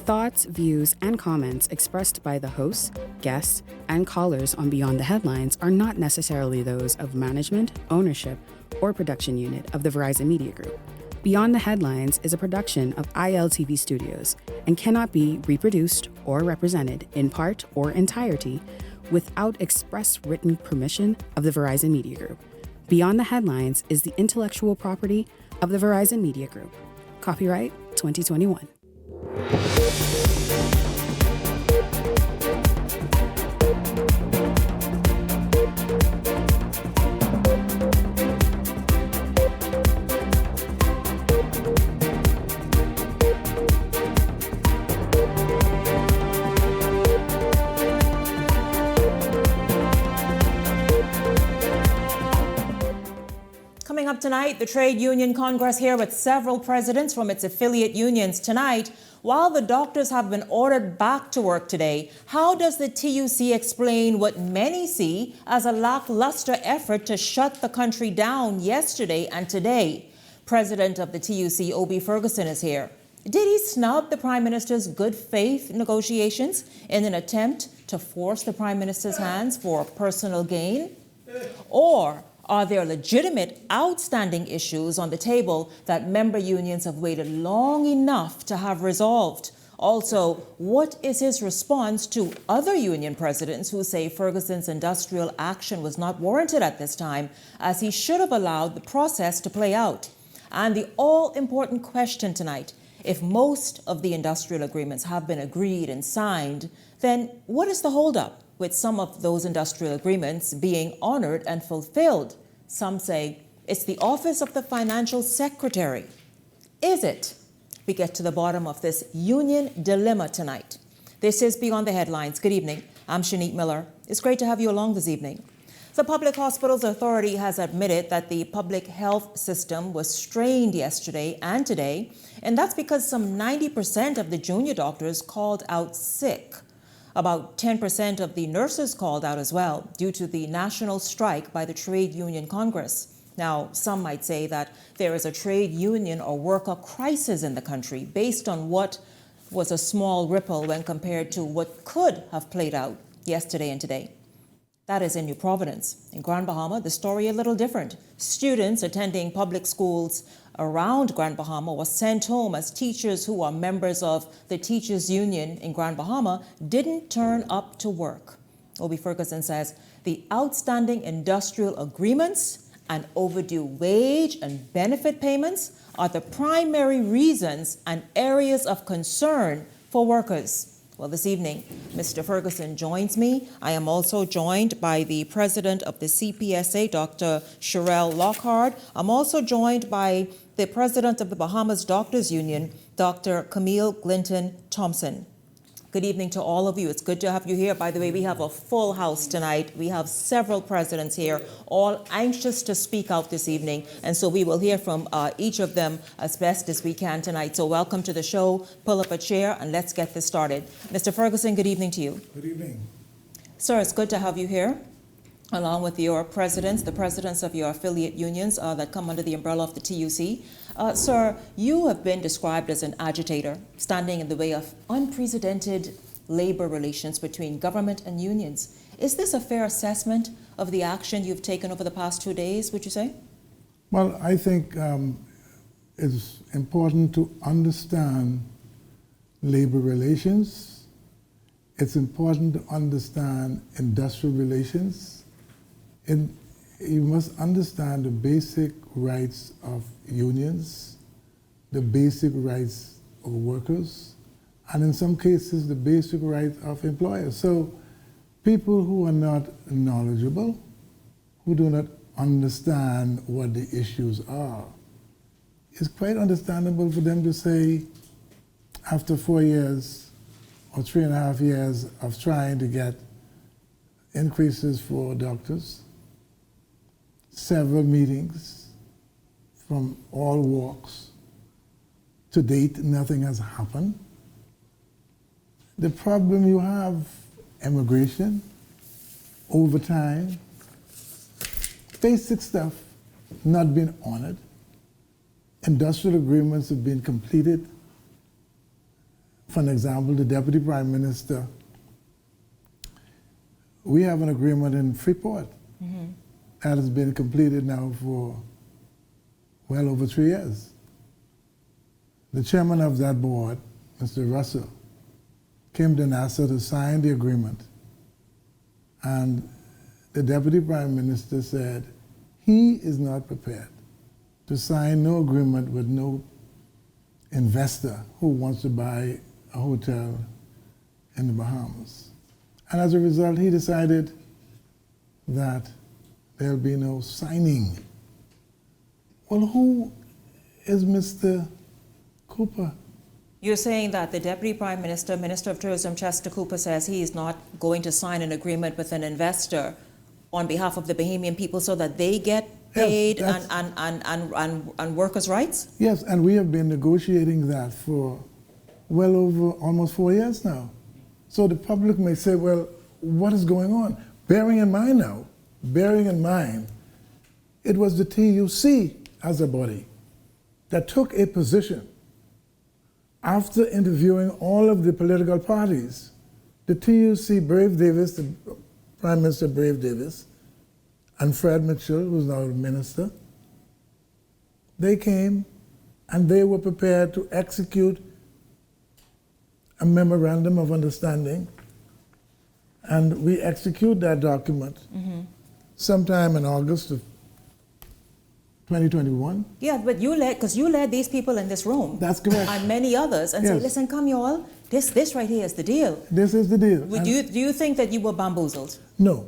thoughts, views, and comments expressed by the hosts, guests, and callers on Beyond the Headlines are not necessarily those of management, ownership, or production unit of the Verizon Media Group. Beyond the Headlines is a production of ILTV Studios and cannot be reproduced or represented in part or entirety without express written permission of the Verizon Media Group. Beyond the Headlines is the intellectual property of the Verizon Media Group. Copyright 2021. Coming up tonight, the Trade Union Congress here with several presidents from its affiliate unions tonight. While the doctors have been ordered back to work today, how does the TUC explain what many see as a lackluster effort to shut the country down yesterday and today? President of the TUC, Obie Ferguson, is here. Did he snub the Prime Minister's good faith negotiations in an attempt to force the Prime Minister's hands for personal gain? Or are there legitimate, outstanding issues on the table that member unions have waited long enough to have resolved? Also, what is his response to other union presidents who say Ferguson's industrial action was not warranted at this time, as he should have allowed the process to play out? And the all-important question tonight, if most of the industrial agreements have been agreed and signed, then what is the holdup with some of those industrial agreements being honored and fulfilled? Some say it's the office of the financial secretary. Is it? We get to the bottom of this union dilemma tonight. This is Beyond the Headlines. Good evening. I'm Shanique Miller. It's great to have you along this evening. The Public Hospitals Authority has admitted that the public health system was strained yesterday and today, and that's because some 90% of the junior doctors called out sick. About 10% of the nurses called out as well due to the national strike by the Trade Union Congress. Now, some might say that there is a trade union or worker crisis in the country based on what was a small ripple when compared to what could have played out yesterday and today. That is in New Providence. In Grand Bahama, the story a little different. Students attending public schools around Grand Bahama were sent home as teachers who are members of the Teachers Union in Grand Bahama didn't turn up to work. Obie Ferguson says the outstanding industrial agreements and overdue wage and benefit payments are the primary reasons and areas of concern for workers. Well, this evening, Mr. Ferguson joins me. I am also joined by the president of the CPSA, Dr. Sherelle Lockhart. I'm also joined by the president of the Bahamas Doctors Union, Dr. Camille Glinton Thompson. Good evening to all of you. It's good to have you here. By the way, we have a full house tonight. We have several presidents here, all anxious to speak out this evening. And so we will hear from each of them as best as we can tonight. So welcome to the show. Pull up a chair and let's get this started. Mr. Ferguson, good evening to you. Good evening. Sir, it's good to have you here, along with your presidents, the presidents of your affiliate unions that come under the umbrella of the TUC. Sir, you have been described as an agitator, standing in the way of unprecedented labor relations between government and unions. Is this a fair assessment of the action you've taken over the past 2 days, would you say? Well, I think it's important to understand labor relations. It's important to understand industrial relations. And you must understand the basic rights of unions, the basic rights of workers, and in some cases, the basic rights of employers. So people who are not knowledgeable, who do not understand what the issues are, it's quite understandable for them to say, after 4 years or 3.5 years of trying to get increases for doctors, several meetings from all walks. To date, nothing has happened. The problem you have, immigration, overtime, basic stuff not being honored. Industrial agreements have been completed For an example, the Deputy Prime Minister, we have an agreement in Freeport that has been completed now for well over 3 years. The chairman of that board, Mr. Russell, came to NASA to sign the agreement. And the Deputy Prime Minister said he is not prepared to sign no agreement with no investor who wants to buy a hotel in the Bahamas. And as a result, he decided that there'll be no signing. Well, who is Mr. Cooper? You're saying that the Deputy Prime Minister, Minister of Tourism Chester Cooper, says he is not going to sign an agreement with an investor on behalf of the Bahamian people so that they get paid and workers' rights? Yes, and we have been negotiating that for well over almost 4 years now. So the public may say, well, what is going on? Bearing in mind, it was the TUC as a body that took a position after interviewing all of the political parties. The TUC, Brave Davis, the Prime Minister Brave Davis, and Fred Mitchell, who's now the minister, they came and they were prepared to execute a memorandum of understanding, and we execute that document sometime in August of 2021. Yeah, but you led these people in this room. That's correct. And many others, and say, listen, come you all, this right here is the deal. This is the deal. Do you think that you were bamboozled? No.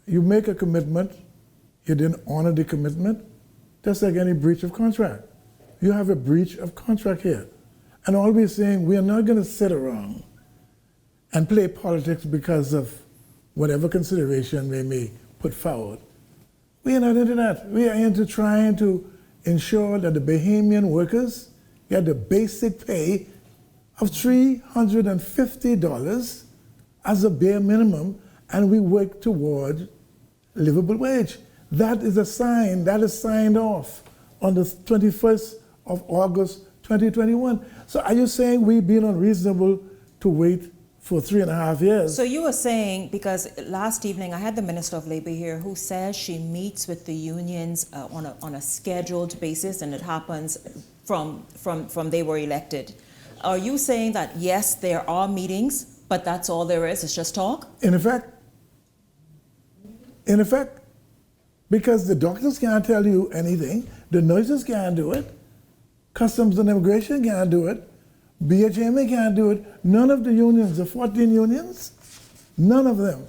You make a commitment, you didn't honor the commitment, just like any breach of contract. You have a breach of contract here. And all we're saying, we are not going to sit around and play politics because of whatever consideration they may put forward. We are not into that. We are into trying to ensure that the Bahamian workers get the basic pay of $350 as a bare minimum, and we work toward livable wage. That is a sign, that is signed off on the 21st of August 2021. So are you saying we've been unreasonable to wait for 3.5 years? So you were saying, because last evening I had the Minister of Labor here who says she meets with the unions on a scheduled basis, and it happens from they were elected. Are you saying that, yes, there are meetings, but that's all there is, it's just talk? In effect, because the doctors can't tell you anything, the nurses can't do it, Customs and Immigration can't do it, BHMA can't do it. None of the unions, the 14 unions, none of them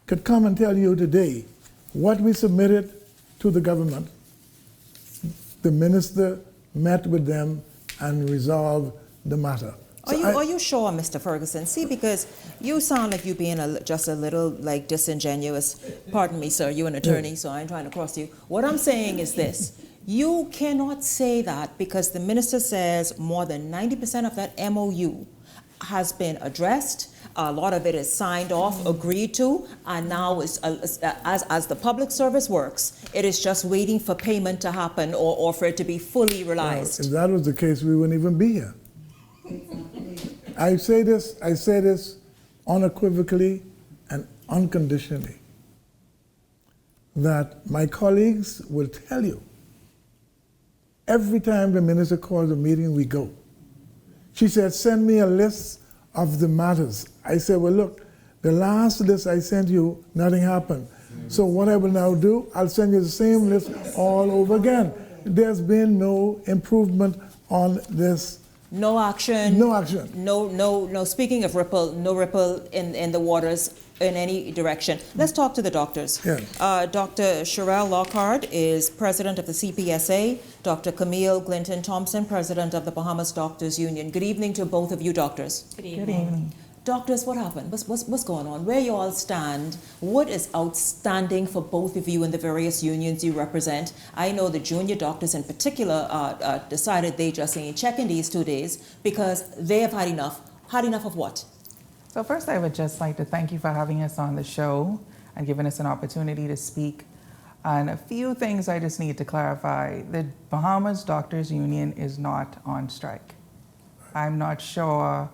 could come and tell you today what we submitted to the government. The minister met with them and resolved the matter. Are you sure, Mr. Ferguson? See, because you sound like you being just a little like disingenuous. Pardon me, sir, you're an attorney, so I ain't trying to cross you. What I'm saying is this. You cannot say that because the minister says more than 90% of that MOU has been addressed. A lot of it is signed off, agreed to, and now is, as the public service works, it is just waiting for payment to happen or for it to be fully realized. Well, if that was the case, we wouldn't even be here. I say this unequivocally and unconditionally, that my colleagues will tell you, every time the minister calls a meeting, we go. She said, send me a list of the matters. I said, well, look, the last list I sent you, nothing happened. So what I will now do, I'll send you the same list all over again. There's been no improvement on this. No action. No action. No. Speaking of ripple, no ripple in the waters in any direction. Let's talk to the doctors. Yeah. Dr. Sherelle Lockhart is president of the CPSA. Dr. Camille Glinton-Thompson, president of the Bahamas Doctors Union. Good evening to both of you doctors. Good evening. Doctors, what happened? What's going on? Where you all stand? What is outstanding for both of you in the various unions you represent? I know the junior doctors in particular decided they just ain't checking these 2 days because they have had enough. Had enough of what? So first, I would just like to thank you for having us on the show and giving us an opportunity to speak. And a few things I just need to clarify. The Bahamas Doctors Union is not on strike. I'm not sure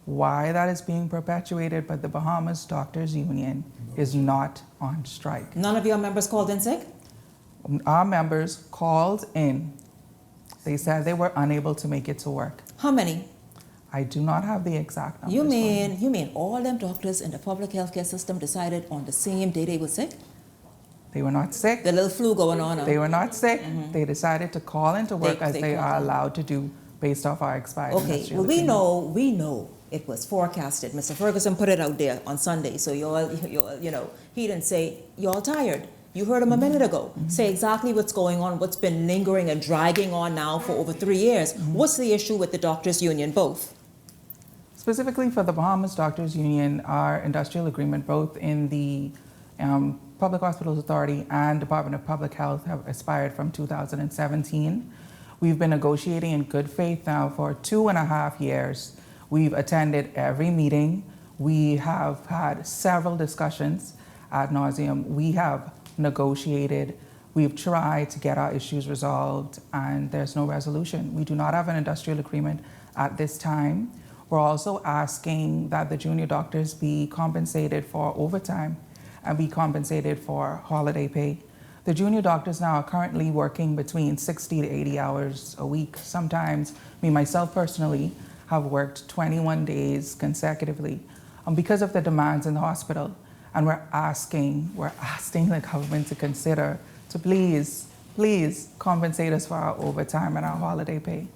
why that is being perpetuated, but the Bahamas Doctors Union is not on strike. None of your members called in sick? Our members called in. They said they were unable to make it to work. How many? I do not have the exact numbers. You mean all them doctors in the public healthcare system decided on the same day they were sick? They were not sick. The little flu going on. They were not sick. They decided to call into work as they are allowed to do based off our expired Okay, industrial well, agreement. we know it was forecasted. Mr. Ferguson put it out there on Sunday, so y'all, he didn't say, y'all tired. You heard him a minute ago say exactly what's going on, what's been lingering and dragging on now for over 3 years. What's the issue with the doctors' union, both? Specifically for the Bahamas Doctors Union, our industrial agreement, both in the Public Hospitals Authority and Department of Public Health, have expired from 2017. We've been negotiating in good faith now for 2.5 years. We've attended every meeting. We have had several discussions ad nauseum. We have negotiated. We've tried to get our issues resolved, and there's no resolution. We do not have an industrial agreement at this time. We're also asking that the junior doctors be compensated for overtime and be compensated for holiday pay. The junior doctors now are currently working between 60 to 80 hours a week. Sometimes, myself personally, have worked 21 days consecutively because of the demands in the hospital. And we're asking the government to consider to please compensate us for our overtime and our holiday pay.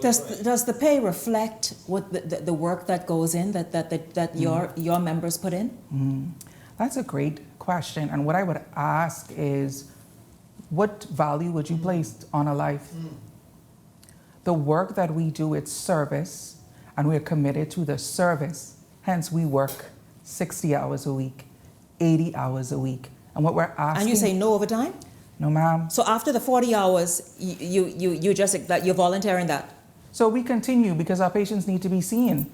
Does the pay reflect what the work that goes in, that your members put in? That's a great question. And what I would ask is, what value would you place on a life? The work that we do, it's service, and we're committed to the service. Hence, we work 60 hours a week, 80 hours a week. And what we're asking... And you say no overtime? No, ma'am. So after the 40 hours, you're volunteering that? So we continue because our patients need to be seen.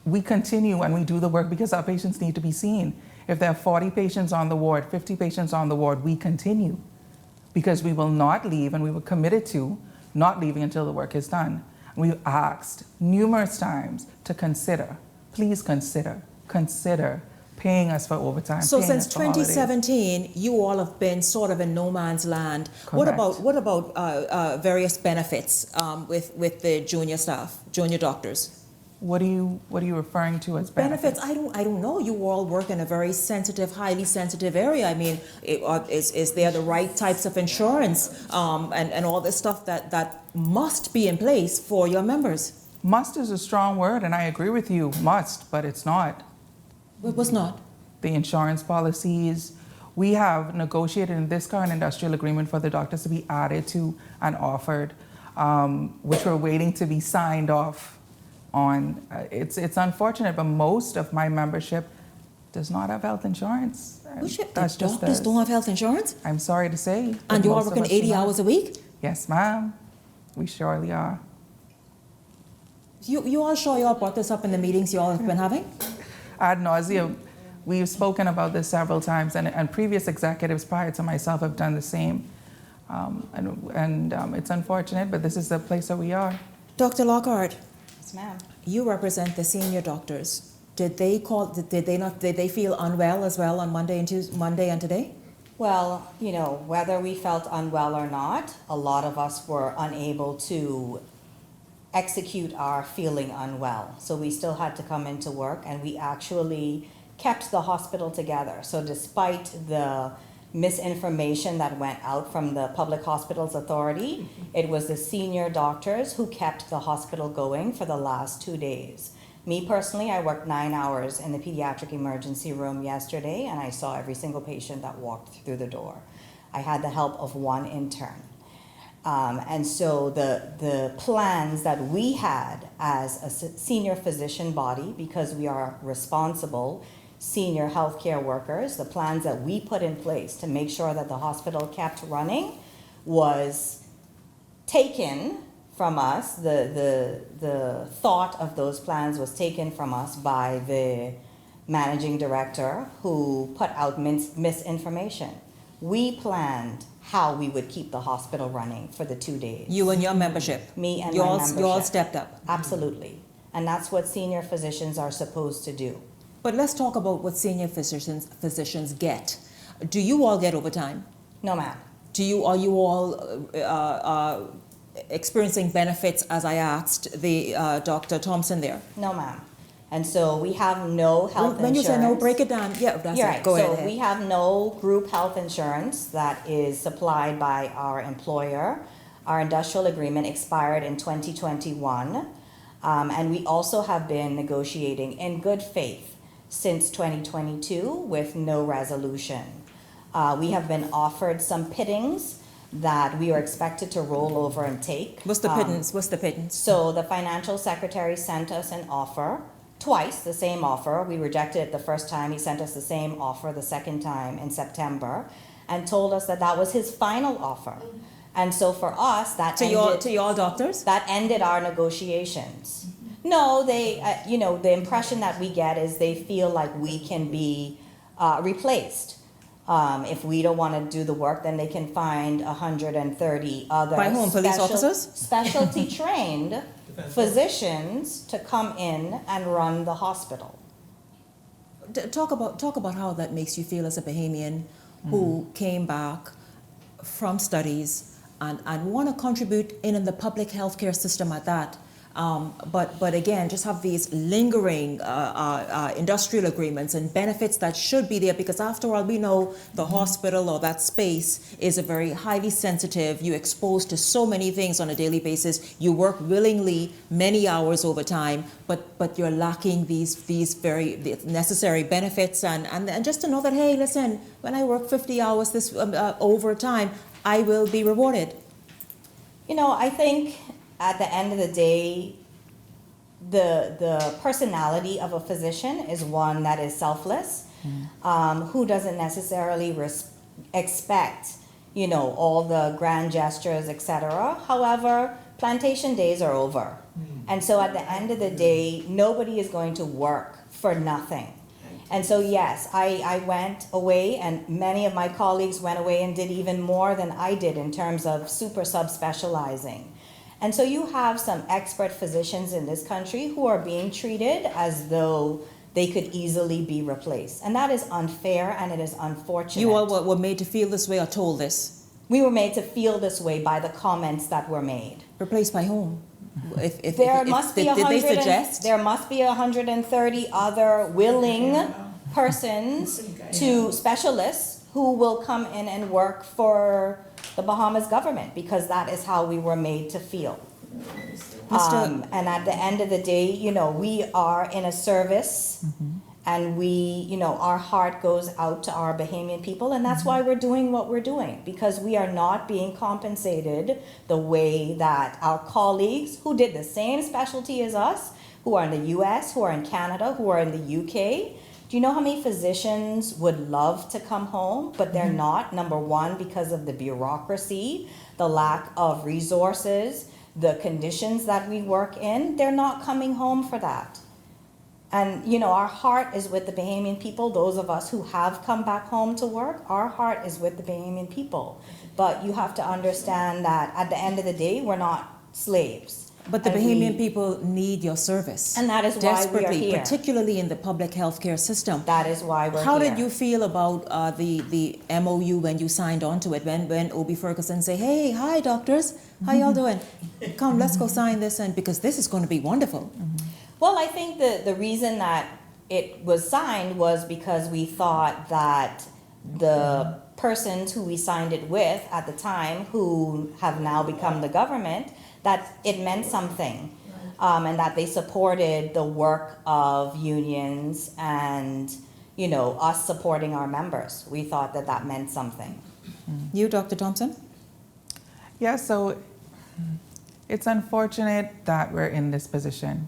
We continue and we do the work because our patients need to be seen. If there are 40 patients on the ward, 50 patients on the ward, we continue because we will not leave, and we were committed to not leaving until the work is done. We've asked numerous times to consider, please consider paying us for overtime. So since 2017, you all have been sort of in no man's land. Correct. What about various benefits with the junior staff, junior doctors? What are you referring to as benefits? I don't know. You all work in a very sensitive, highly sensitive area. I mean, is there the right types of insurance and all this stuff that must be in place for your members? Must is a strong word, and I agree with you, must, but it's not. It was not. The insurance policies, we have negotiated in this current industrial agreement for the doctors to be added to and offered, which we're waiting to be signed off on. It's unfortunate, but most of my membership does not have health insurance. That's just doctors don't have health insurance? I'm sorry to say. And you are working 80 hours a week? Yes, ma'am. We surely are. You all sure you all brought this up in the meetings you all have been having? Ad nauseum. We've spoken about this several times, and previous executives prior to myself have done the same. It's unfortunate, but this is the place that we are. Dr. Lockhart. Yes, ma'am. You represent the senior doctors. Did they feel unwell as well on Monday and today? Well, whether we felt unwell or not, a lot of us were unable to execute our feeling unwell. So we still had to come into work, and we actually kept the hospital together. So despite the misinformation that went out from the Public Hospitals Authority, it was the senior doctors who kept the hospital going for the last 2 days. Me personally, I worked 9 hours in the pediatric emergency room yesterday, and I saw every single patient that walked through the door. I had the help of one intern. And so the plans that we had as a senior physician body, because we are responsible senior healthcare workers, the plans that we put in place to make sure that the hospital kept running was taken from us. The thought of those plans was taken from us by the managing director, who put out misinformation. We planned how we would keep the hospital running for the 2 days. You and your membership? Me and my membership. You all stepped up? Absolutely. And that's what senior physicians are supposed to do. But let's talk about what senior physicians get. Do you all get overtime? No, ma'am. Are you all experiencing benefits, as I asked the Dr. Thompson there? No, ma'am. And so we have no health insurance. When you say no, break it down. Yeah, that's You're it. right. Go ahead. So we have no group health insurance that is supplied by our employer. Our industrial agreement expired in 2021. And we also have been negotiating in good faith since 2022 with no resolution. We have been offered some pittings that we are expected to roll over and take. What's the pittance? What's the pittance? So the financial secretary sent us an offer, twice the same offer. We rejected it the first time. He sent us the same offer the second time in September and told us that that was his final offer. And so for us, that To you all doctors? that ended our negotiations. No, they, the impression that we get is they feel like we can be replaced. If we don't want to do the work, then they can find 130 other By whom? Police officers? specialty trained physicians to come in and run the hospital. Talk about how that makes you feel as a Bahamian who came back from studies and want to contribute in the public healthcare system at that. But again, just have these lingering industrial agreements and benefits that should be there, because after all, we know the hospital or that space is a very highly sensitive. You're exposed to so many things on a daily basis. You work willingly many hours over time, but you're lacking these very necessary benefits and just to know that, hey, listen, when I work 50 hours this overtime, I will be rewarded. I think at the end of the day, the personality of a physician is one that is selfless, who doesn't necessarily expect, all the grand gestures, etc. However, plantation days are over. And so at the end of the day, nobody is going to work for nothing. And so, yes, I went away, and many of my colleagues went away and did even more than I did in terms of super subspecializing. And so you have some expert physicians in this country who are being treated as though they could easily be replaced. And that is unfair, and it is unfortunate. You all were made to feel this way or told this? We were made to feel this way by the comments that were made. Replaced by whom? There must be 130 other willing persons specialists who will come in and work for the Bahamas government, because that is how we were made to feel. And at the end of the day, we are in a service, and we, our heart goes out to our Bahamian people, and that's why we're doing what we're doing, because we are not being compensated the way that our colleagues who did the same specialty as us, who are in the US, who are in Canada, who are in the UK. Do you know how many physicians would love to come home, but they're not? Number one, because of the bureaucracy, the lack of resources, the conditions that we work in. They're not coming home for that. And, our heart is with the Bahamian people. Those of us who have come back home to work, our heart is with the Bahamian people. But you have to understand that at the end of the day, we're not slaves. But the Bahamian people need your service. And that is why we are here. Particularly in the public healthcare system. That is why we're here. How did you feel about the MOU when you signed on to it? When Obie Ferguson say, hey, hi, doctors. How y'all doing? Come, let's go sign this, and because this is going to be wonderful. Well, I think the reason that it was signed was because we thought that the persons who we signed it with at the time, who have now become the government, that it meant something, and that they supported the work of unions and, us supporting our members. We thought that that meant something. You, Dr. Thompson? Yeah, so it's unfortunate that we're in this position.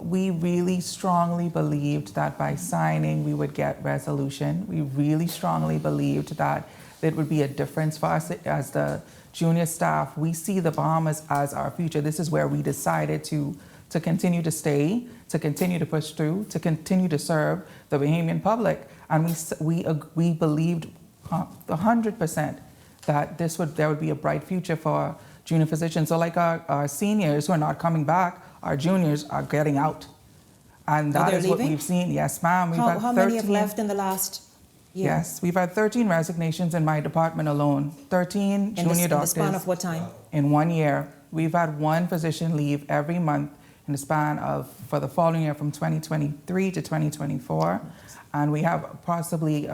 We really strongly believed that by signing we would get resolution. We really strongly believed that it would be a difference for us as the junior staff. We see the Bahamas as our future. This is where we decided to continue to stay, to continue to push through, to continue to serve the Bahamian public. And we believed 100% that there would be a bright future for junior physicians. So like our seniors who are not coming back our juniors are getting out. And that they're is what leaving? we've seen. Yes, ma'am. We've had How many have 13 left in the last year? Yes, we've had 13 resignations in my department alone. 13 junior doctors. In the span of what time? In 1 year. We've had one physician leave every month in the span of, for the following year, from 2023 to 2024. And we have possibly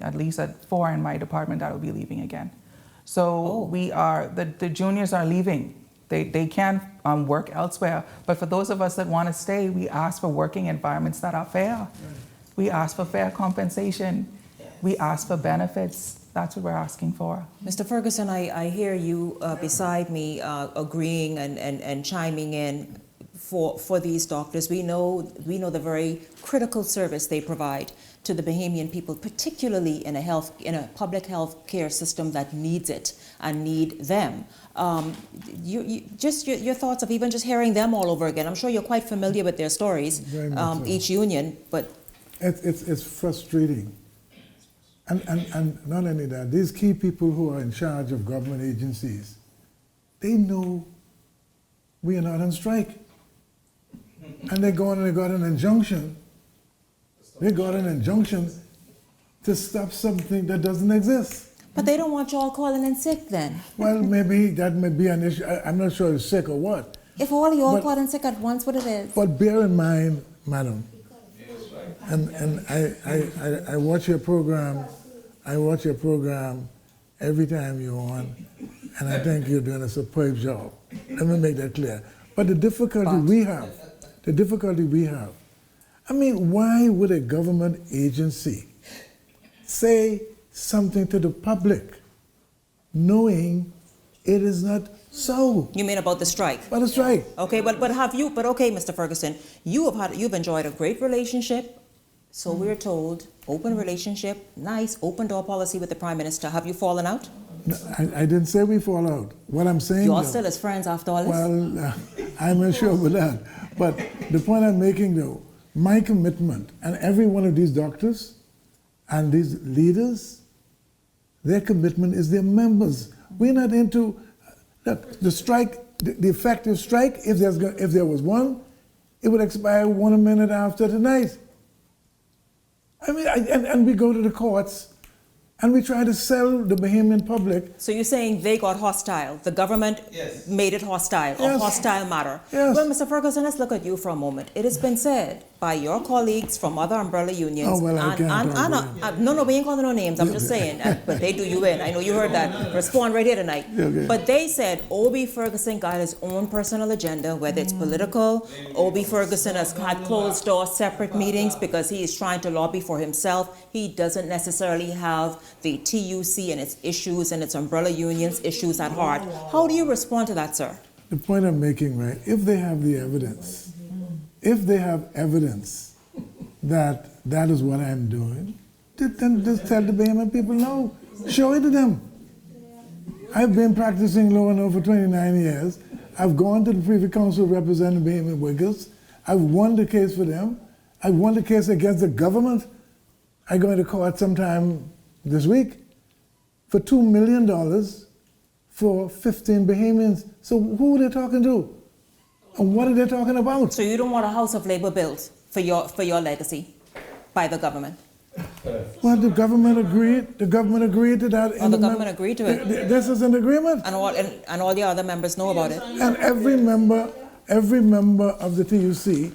at least 4 in my department that will be leaving again. So we are, the juniors are leaving. They can work elsewhere. But for those of us that want to stay, we ask for working environments that are fair. We ask for fair compensation. We ask for benefits. That's what we're asking for. Mr. Ferguson, I hear you beside me agreeing and chiming in for these doctors. We know the very critical service they provide to the Bahamian people, particularly in a public health care system that needs it and need them. Just your thoughts of even just hearing them all over again. I'm sure you're quite familiar with their stories, each union, but it's frustrating. And not only that, these key people who are in charge of government agencies, they know we are not on strike. And they got an injunction. They got an injunction to stop something that doesn't exist. But they don't want you all calling in sick then. Well, maybe that may be an issue. I'm not sure it's sick or what. If all of you all calling sick at once, what it is? But bear in mind, madam, and I watch your program. I watch your program every time you're on, and I think you're doing a superb job. Let me make that clear. But the difficulty we have, I mean, why would a government agency say something to the public knowing it is not so? You mean about the strike? About the strike. Okay, but okay, Mr. Ferguson, you've enjoyed a great relationship. So we're told, open relationship, nice, open door policy with the Prime Minister. Have you fallen out? No, I didn't say we fall out. What I'm saying, You all still as friends after all this? well, I'm not sure about that. But the point I'm making, though, my commitment, and every one of these doctors and these leaders, their commitment is their members. We're not into, look, the strike, the effective strike, if there was one, it would expire 1 minute after tonight. I mean, and we go to the courts and we try to sell the Bahamian public. So you're saying they got hostile. The government made it hostile, a hostile matter. Yes. Well, Mr. Ferguson, let's look at you for a moment. It has been said by your colleagues from other umbrella unions. Oh, well, I can't no, we ain't calling no names. I'm just saying. But they do you in. I know you heard that. Respond right here tonight. Okay. But they said Obie Ferguson got his own personal agenda, whether it's political. Obie Ferguson has had closed door separate meetings because he is trying to lobby for himself. He doesn't necessarily have the TUC and its issues and its umbrella unions issues at heart. How do you respond to that, sir? The point I'm making, right, if they have the evidence, if they have evidence that that is what I'm doing, then just tell the Bahamian people no. Show it to them. I've been practicing law now for 29 years. I've gone to the Privy Council representing Bahamian workers. I've won the case for them. I won the case against the government. I go into court sometime this week for $2 million for 15 Bahamians. So who are they talking to? And what are they talking about? So you don't want a House of Labor built for your legacy by the government? Well, the government agreed. The government agreed to that. Oh, the government agreed to it. This is an agreement. And all the other members know about it. And every member of the TUC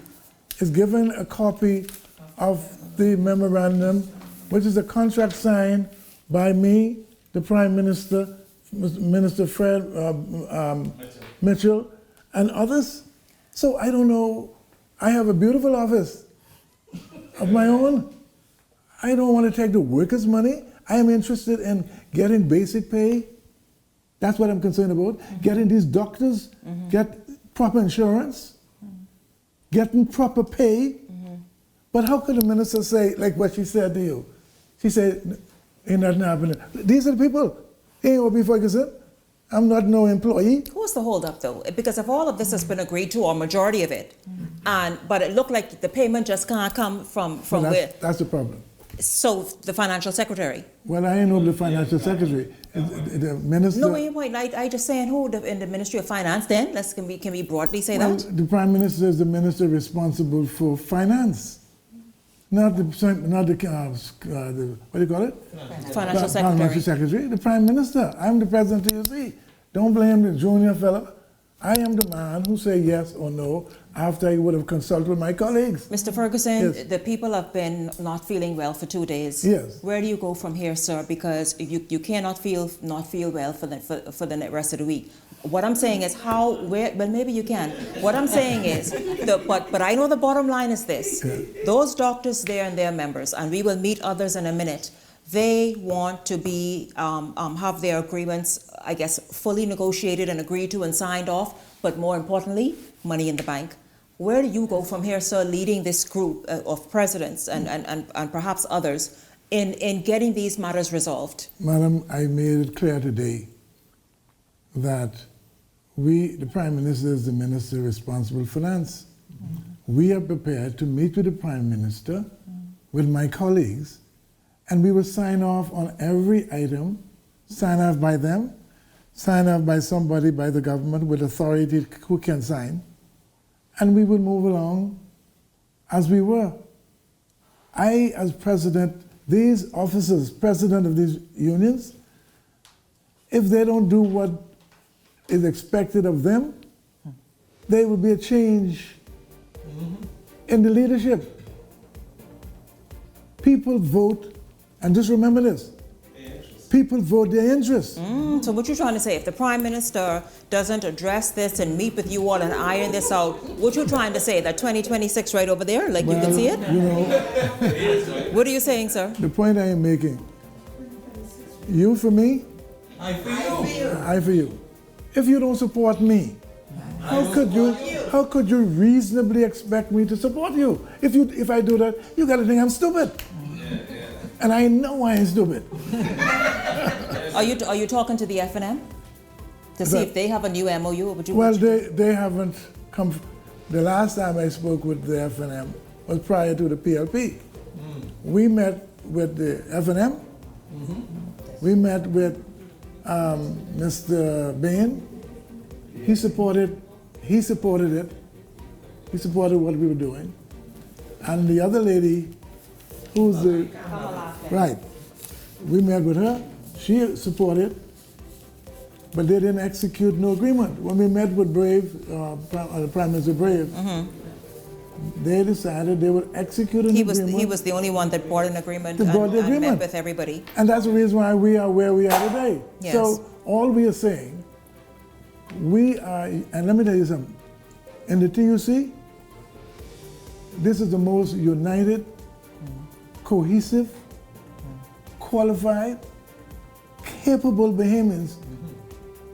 is given a copy of the memorandum, which is a contract signed by me, the Prime Minister, Minister Fred Mitchell, and others. So I don't know. I have a beautiful office of my own. I don't want to take the workers' money. I am interested in getting basic pay. That's what I'm concerned about. Getting these doctors, get proper insurance, getting proper pay. But how could the minister say, like what she said to you? She said, ain't nothing happening. These are the people. Ain't Obie Ferguson. I'm not no employee. Who's the holdup, though? Because if all of this has been agreed to, or majority of it, but it looked like the payment just can't come from Well, where? that's the problem. So the financial secretary. Well, I ain't know the financial secretary. The minister. No, wait, wait. I just saying who in the Ministry of Finance. Then can we broadly say Well, that? the Prime Minister is the minister responsible for finance, not the what do you call it? Financial Financial Secretary. Secretary. The Prime Minister. I'm the president of TUC. Don't blame the junior fellow. I am the man who say yes or no after I would have consulted with my colleagues. Mr. Ferguson, Yes. the people have been not feeling well for 2 days. Yes. Where do you go from here, sir? Because you cannot not feel well for the rest of the week. What I'm saying is well, maybe you can. What I'm saying is, but I know the bottom line is this. Those doctors there and their members, and we will meet others in a minute, they want to be, have their agreements, I guess, fully negotiated and agreed to and signed off, but more importantly, money in the bank. Where do you go from here, sir, leading this group of presidents and perhaps others in getting these matters resolved? Madam, I made it clear today that the Prime Minister is the minister responsible for finance. We are prepared to meet with the Prime Minister, with my colleagues, and we will sign off on every item, sign off by them, sign off by somebody, by the government with authority who can sign, and we will move along as we were. I, as president, these officers, president of these unions, if they don't do what is expected of them, there will be a change in the leadership. People vote, and just remember this, people vote their interests. So what you're trying to say, if the Prime Minister doesn't address this and meet with you all and iron this out, what you're trying to say, that 2026 right over there, like you can see it? You know, What are you saying, sir? the point I am making, you for me, I for you. I for you. If you don't support me, how could you reasonably expect me to support you? If I do that, you gotta think I'm stupid. And I know I ain't stupid. Are you talking to the FNM to see if they have a new MOU? Or would you? Well, they haven't come. The last time I spoke with the FNM was prior to the PLP. We met with the FNM. We met with Mr. Bain. He supported it. He supported what we were doing. And the other lady, who's the right, we met with her. She supported, but they didn't execute no agreement. When we met with Prime Minister Brave, they decided they would execute an agreement. He was the only one that brought an agreement agreement. met with everybody. And that's the reason why we are where we are today. Yes. So all we are saying, we are, and let me tell you something, in the TUC, this is the most united, cohesive, qualified, capable Bahamians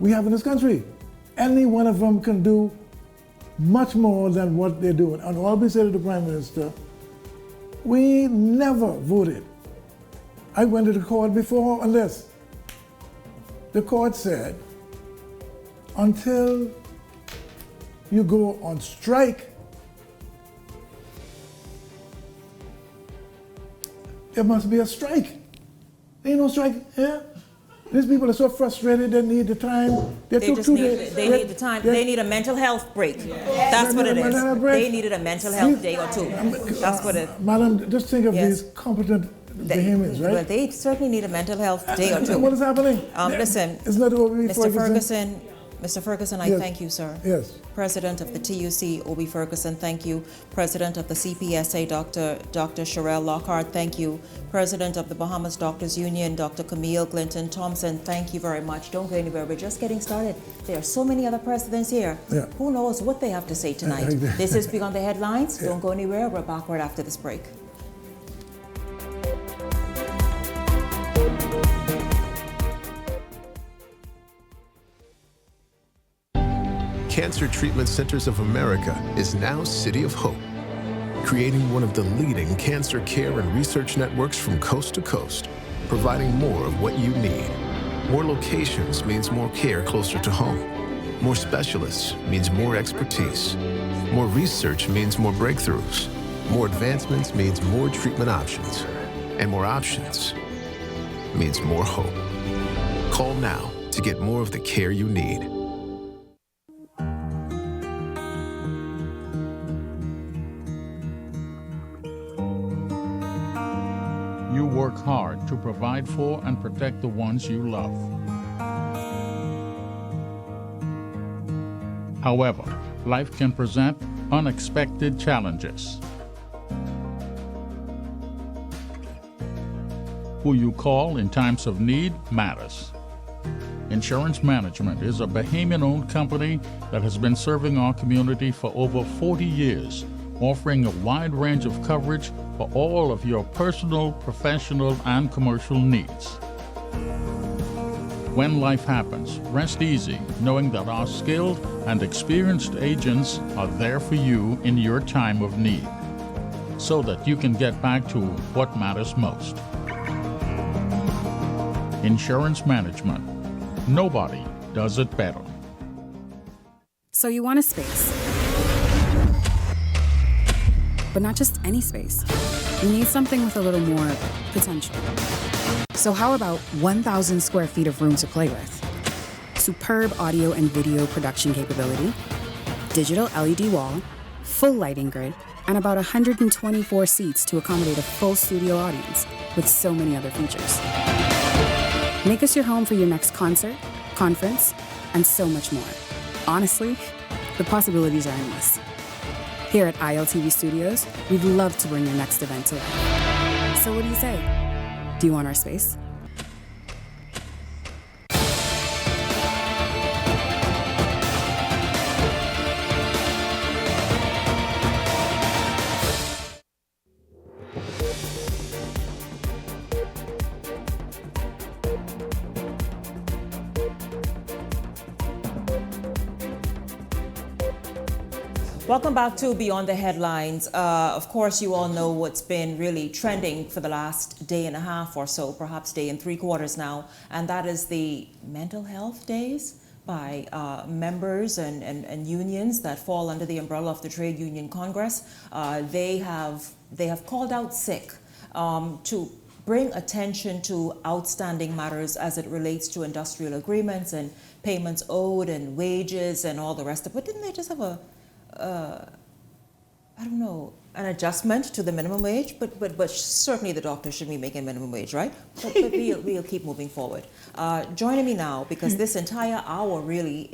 we have in this country. Any one of them can do much more than what they're doing. And all we said to the Prime Minister, we never voted. I went to the court before on this. The court said, until you go on strike, there must be a strike. There ain't no strike here. These people are so frustrated, they need the time. They need the time. They need a mental health break. That's what it is. They needed a mental health day or two. That's what it is. Madam, just think of these competent Bahamians, right? Well, they certainly need a mental health day or two. What is happening? Listen, It's not Obie Mr. Ferguson, I thank you, sir. Yes. President of the TUC, Obie Ferguson, thank you. President of the CPSA, Dr. Sherelle Lockhart, thank you. President of the Bahamas Doctors Union, Dr. Camille Clinton Thompson, thank you very much. Don't go anywhere, we're just getting started. There are so many other presidents here. Yeah. Who knows what they have to say tonight? This is Beyond the Headlines. Don't go anywhere, we're back right after this break. Cancer Treatment Centers of America is now City of Hope, creating one of the leading cancer care and research networks from coast to coast, providing more of what you need. More locations means more care closer to home. More specialists means more expertise. More research means more breakthroughs. More advancements means more treatment options. And more options means more hope. Call now to get more of the care you need. You work hard to provide for and protect the ones you love. However, life can present unexpected challenges. Who you call in times of need matters. Insurance Management is a Bahamian-owned company that has been serving our community for over 40 years, offering a wide range of coverage for all of your personal, professional, and commercial needs. When life happens, rest easy knowing that our skilled and experienced agents are there for you in your time of need, so that you can get back to what matters most. Insurance Management. Nobody does it better. So you want a space. But not just any space. You need something with a little more potential. So how about 1,000 square feet of room to play with? Superb audio and video production capability, digital LED wall, full lighting grid, and about 124 seats to accommodate a full studio audience with so many other features. Make us your home for your next concert, conference, and so much more. Honestly, the possibilities are endless. Here at ILTV Studios, we'd love to bring your next event to life. So what do you say? Do you want our space? Welcome back to Beyond the Headlines. Of course, you all know what's been really trending for the last day and a half or so, perhaps day and 3/4 now, and that is the mental health days by members and unions that fall under the umbrella of the Trade Union Congress. They have called out sick to bring attention to outstanding matters as it relates to industrial agreements and payments owed and wages and all the rest of it. But didn't they just have I don't know, an adjustment to the minimum wage? But certainly the doctors should be making minimum wage, right? But we'll keep moving forward. Joining me now, because this entire hour really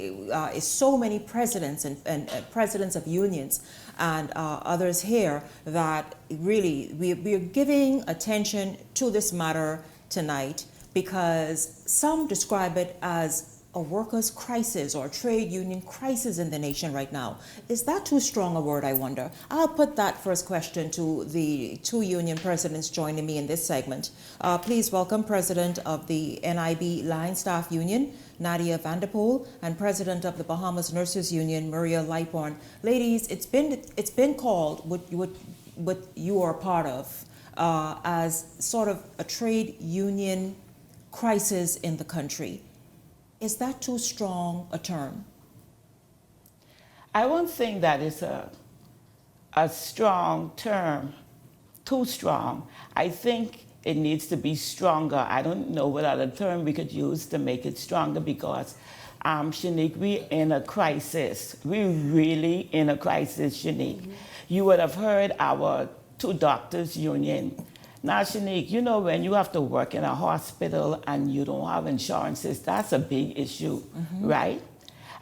is so many presidents and presidents of unions and others here that really we're giving attention to this matter tonight because some describe it as a workers' crisis or a trade union crisis in the nation right now. Is that too strong a word, I wonder? I'll put that first question to the two union presidents joining me in this segment. Please welcome President of the NIB Line Staff Union, Nadia Vanderpool, and President of the Bahamas Nurses Union, Maria Lightborn. Ladies, it's been called what you are part of as sort of a trade union crisis in the country. Is that too strong a term? I won't think that is a strong term, too strong. I think it needs to be stronger. I don't know what other term we could use to make it stronger because, Shanique, we're in a crisis. We're really in a crisis, Shanique. Mm-hmm. You would have heard our two doctors' union. Now, Shanique, you know when you have to work in a hospital and you don't have insurances, that's a big issue, mm-hmm. right?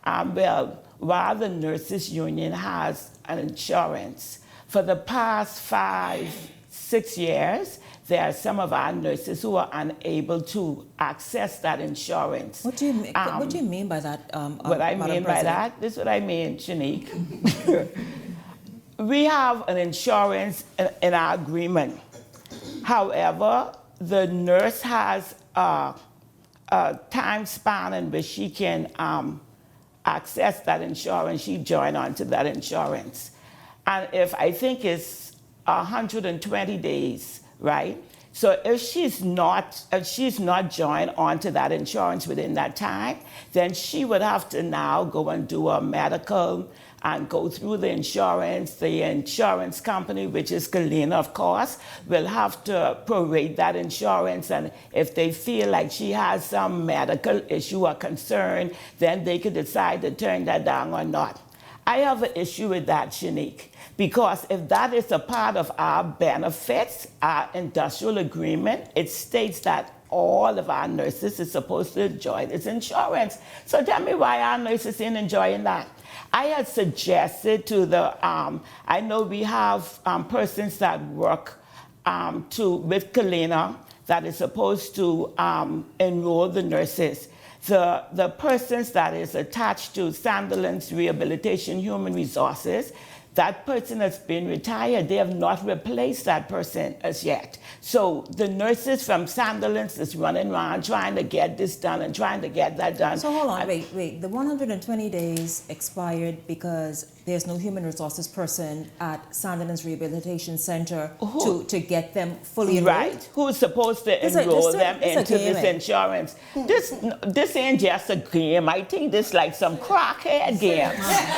Well, while the nurses union has an insurance, for the past 5-6 years, there are some of our nurses who are unable to access that insurance. What do you mean? What do you mean by that? What I mean by that, this is what I mean, Shanique. We have an insurance in our agreement. However, the nurse has a time span in which she can access that insurance. She joined onto that insurance. And if I think it's 120 days, right? So if she's not joined onto that insurance within that time, then she would have to now go and do a medical and go through the insurance company, which is Galena, of course, will have to prorate that insurance. And if they feel like she has some medical issue or concern, then they could decide to turn that down or not. I have an issue with that, Shanique, because if that is a part of our benefits, our industrial agreement, it states that all of our nurses are supposed to enjoy this insurance. So tell me why our nurses ain't enjoying that. I had suggested to the, I know we have persons that work with Galena that is supposed to enroll the nurses. The persons that is attached to Sandilands Rehabilitation Human Resources, that person has been retired. They have not replaced that person as yet. So the nurses from Sandilands is running around trying to get this done and trying to get that done. So hold on, wait. The 120 days expired because there's no human resources person at Sandilands Rehabilitation Center to get them fully enrolled? Right. Who's supposed to enroll them into this insurance? This ain't just a game. I think this like some crackhead game.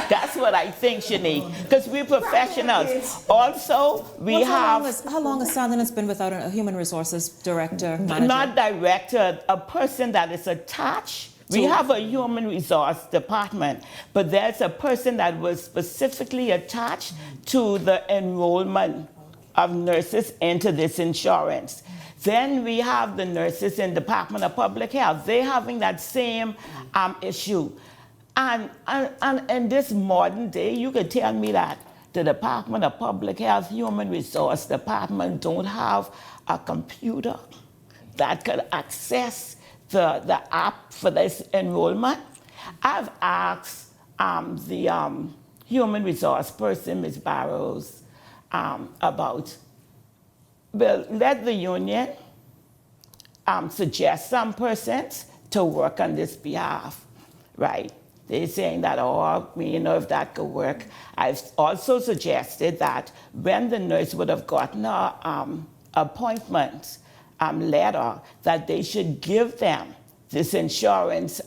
That's what I think, Shanique. Because we're professionals. Also, how long has Sandilands been without a human resources director, manager? Not director, a person that is attached. We have a human resource department, but there's a person that was specifically attached to the enrollment of nurses into this insurance. Then we have the nurses in Department of Public Health. They're having that same issue. And in this modern day, you could tell me that the Department of Public Health Human Resource Department don't have a computer that could access the app for this enrollment. I've asked the human resource person, Ms. Barrows, about, well, let the union suggest some persons to work on this behalf, right? They're saying that, oh, we know if that could work. I've also suggested that when the nurse would have gotten an appointment letter, that they should give them this insurance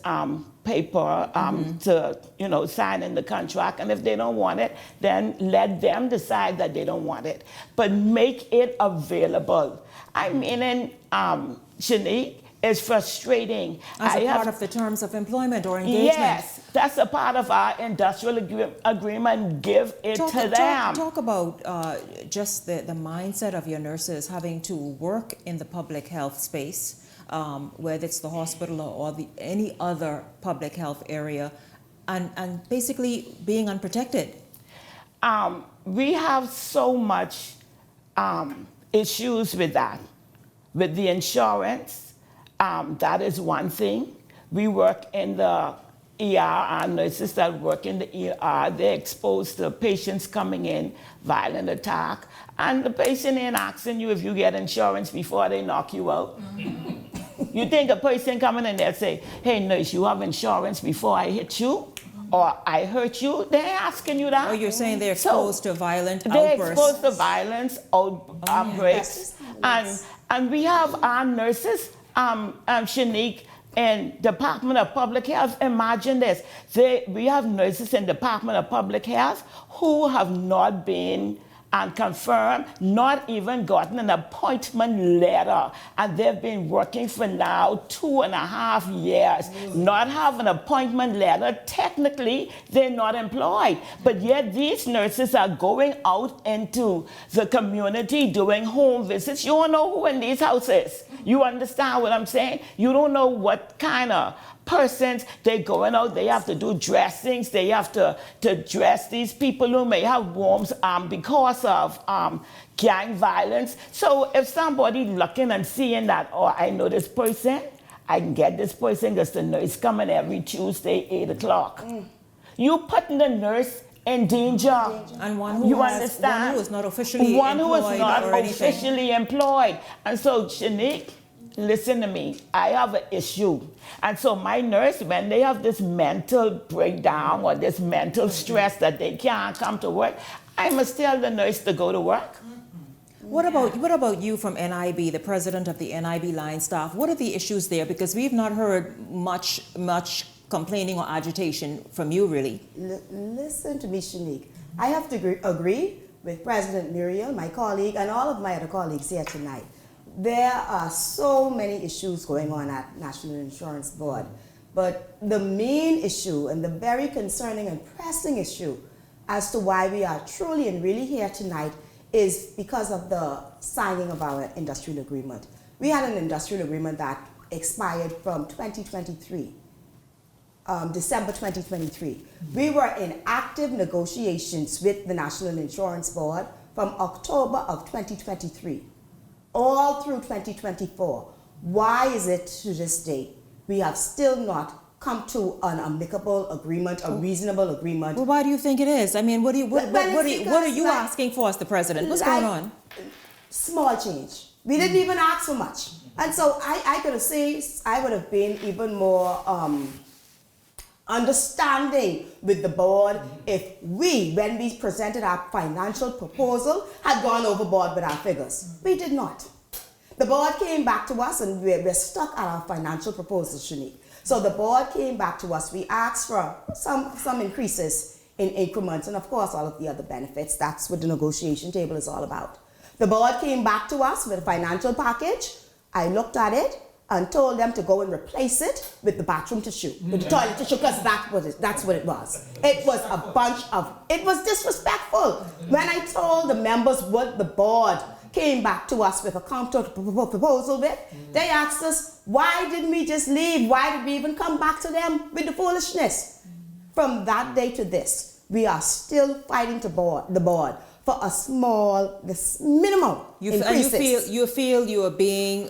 paper to sign in the contract. And if they don't want it, then let them decide that they don't want it. But make it available. I mean, Shanique, it's frustrating. As a part of the terms of employment or engagement. Yes, that's a part of our industrial agreement. Give it to them. Talk about just the mindset of your nurses having to work in the public health space, whether it's the hospital or any other public health area, and basically being unprotected. We have so much issues with that. With the insurance, that is one thing. We work in the ER, our nurses that work in the ER, they're exposed to patients coming in, violent attack, and the patient ain't asking you if you get insurance before they knock you out. You think a person coming in there say, hey nurse, you have insurance before I hit you? Or I hurt you? They're asking you that. Or you're saying they're exposed to violent outbursts. They're exposed to violence, outbreaks. And we have our nurses, Shanique, in Department of Public Health. Imagine this. We have nurses in Department of Public Health who have not been confirmed, not even gotten an appointment letter. And they've been working for now 2.5 years, not have an appointment letter. Technically, they're not employed. But yet these nurses are going out into the community doing home visits. You don't know who in these houses. You understand what I'm saying? You don't know what kind of persons they're going out. They have to do dressings. They have to dress these people who may have wounds because of gang violence. So if somebody looking and seeing that, oh, I know this person, I can get this person because the nurse coming every Tuesday, 8 o'clock. You putting the nurse in danger. And one who is not officially employed. One who is not officially employed. And so, Shanique, listen to me. I have an issue. And so my nurse, when they have this mental breakdown or this mental stress that they can't come to work, I must tell the nurse to go to work. What about you from NIB, the president of the NIB line staff? What are the issues there? Because we've not heard much complaining or agitation from you, really. Listen to me, Shanique. I have to agree with President Muriel, my colleague, and all of my other colleagues here tonight. There are so many issues going on at National Insurance Board, but the main issue and the very concerning and pressing issue as to why we are truly and really here tonight is because of the signing of our industrial agreement. We had an industrial agreement that expired from 2023. December 2023. We were in active negotiations with the National Insurance Board from October of 2023, all through 2024. Why is it to this day we have still not come to an amicable agreement, a reasonable agreement? Well, why do you think it is? I mean, what are you asking for as the president? What's going on? Small change. We didn't even ask for much. And so I could have said I would have been even more understanding with the board if we, when we presented our financial proposal, had gone overboard with our figures. We did not. The board came back to us and we're stuck at our financial proposal, Shanique. So the board came back to us. We asked for some increases in increments and of course all of the other benefits. That's what the negotiation table is all about. The board came back to us with a financial package. I looked at it and told them to go and replace it with the bathroom tissue, with the toilet tissue, because that's what it was. It was it was disrespectful. When I told the members what the board came back to us with a counter proposal with, they asked us, why didn't we just leave? Why did we even come back to them with the foolishness? From that day to this, we are still fighting the board for a small, this minimal increases. You feel you're being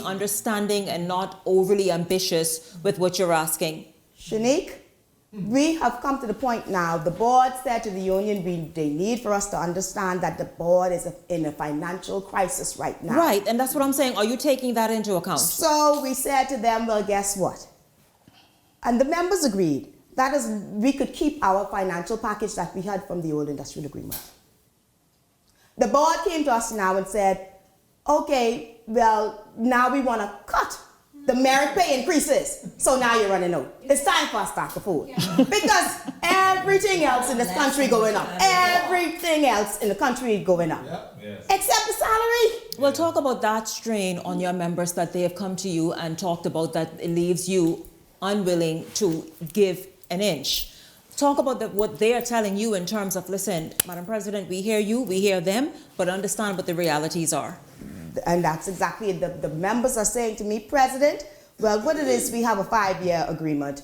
understanding and not overly ambitious with what you're asking. Shanique, we have come to the point now. The board said to the union, they need for us to understand that the board is in a financial crisis right now. Right, and that's what I'm saying. Are you taking that into account? So we said to them, well, guess what? And the members agreed. That is, we could keep our financial package that we had from the old industrial agreement. The board came to us now and said, okay, well, now we want to cut the merit pay increases. So now you're running out. It's time for us to start the food. Because everything else in this country going up. Everything else in the country going up. Except the salary. Well, talk about that strain on your members that they have come to you and talked about that it leaves you unwilling to give an inch. Talk about what they are telling you in terms of, listen, Madam President, we hear you, we hear them, but understand what the realities are. And that's exactly it. The members are saying to me, President, well, what it is, we have a 5-year agreement.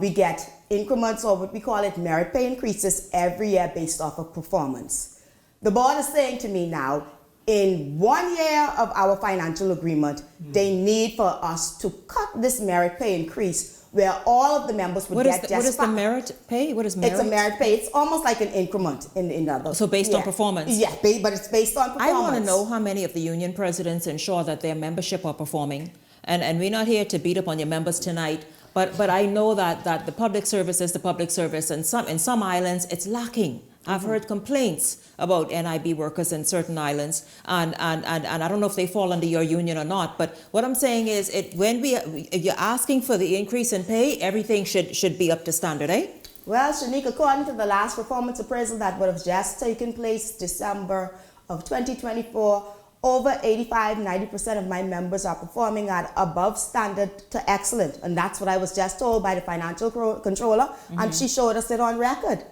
We get increments, or what we call it merit pay increases every year based off of performance. The board is saying to me now, in 1 year of our financial agreement, they need for us to cut this merit pay increase where all of the members would get just... What is the merit pay? What is merit? It's a merit pay. It's almost like an increment in other... So based on performance? Yeah, but it's based on performance. I want to know how many of the union presidents ensure that their membership are performing. And we're not here to beat up on your members tonight, but I know that the public service is the public service, and in some islands it's lacking. I've heard complaints about NIB workers in certain islands, and I don't know if they fall under your union or not, but what I'm saying is, if you're asking for the increase in pay, everything should be up to standard, eh? Well, Shanique, according to the last performance appraisal that would have just taken place December of 2024, over 85-90% of my members are performing at above standard to excellent, and that's what I was just told by the financial controller, and she showed us it on record.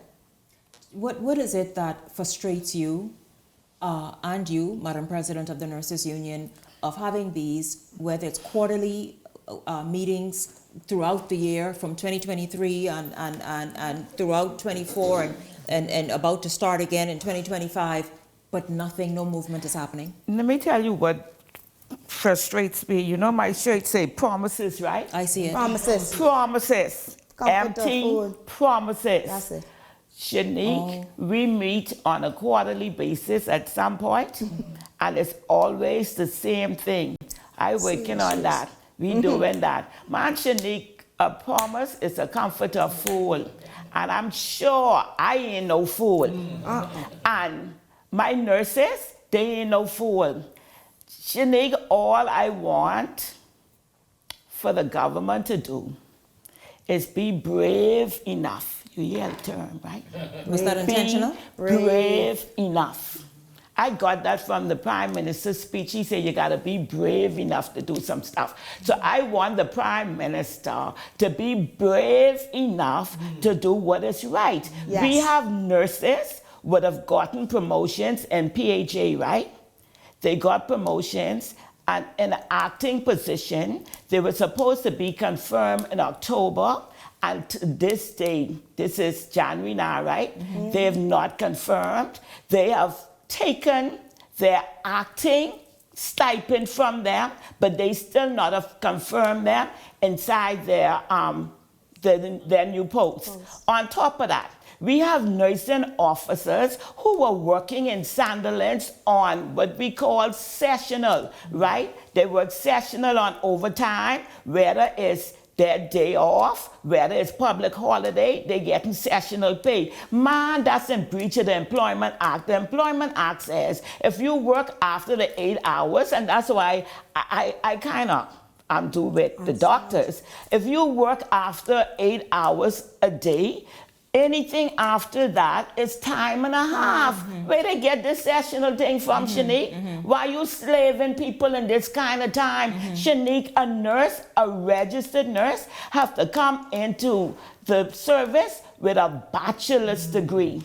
What is it that frustrates you and you, Madam President of the Nurses Union, of having these, whether it's quarterly meetings throughout the year from 2023 and throughout 24 and about to start again in 2025, but no movement is happening? Let me tell you what frustrates me. You know my shirt say promises, right? I see it. Promises. Promises. Comfort Empty promises. That's it. Shanique, we meet on a quarterly basis at some point, and it's always the same thing. I'm working on that. We doing that. Man, Shanique, a promise is a comfort of fool. And I'm sure I ain't no fool. And my nurses, they ain't no fool. Shanique, all I want for the government to do is be brave enough. You hear the term, right? Was that intentional? Be brave enough. I got that from the Prime Minister's speech. He said you gotta be brave enough to do some stuff. So I want the Prime Minister to be brave enough to do what is right. Yes. We have nurses would have gotten promotions in PHA, right? They got promotions, and in an acting position, they were supposed to be confirmed in October, and to this day, this is January now, right? They have not confirmed. They have taken their acting stipend from them, but they still not have confirmed them inside their new posts. On top of that, we have nursing officers who were working in Sandilands on what we call sessional, right? They work sessional on overtime, whether it's their day off, whether it's public holiday, they getting sessional pay. Man, that's in breach of the Employment Act. The Employment Act says if you work after the 8 hours, and that's why I kind of, I'm due with the doctors. If you work after 8 hours a day, anything after that is time and a half. Where they get this sessional thing from, Shanique? Why you slaving people in this kind of time? Shanique, a nurse, a registered nurse, have to come into the service with a bachelor's degree.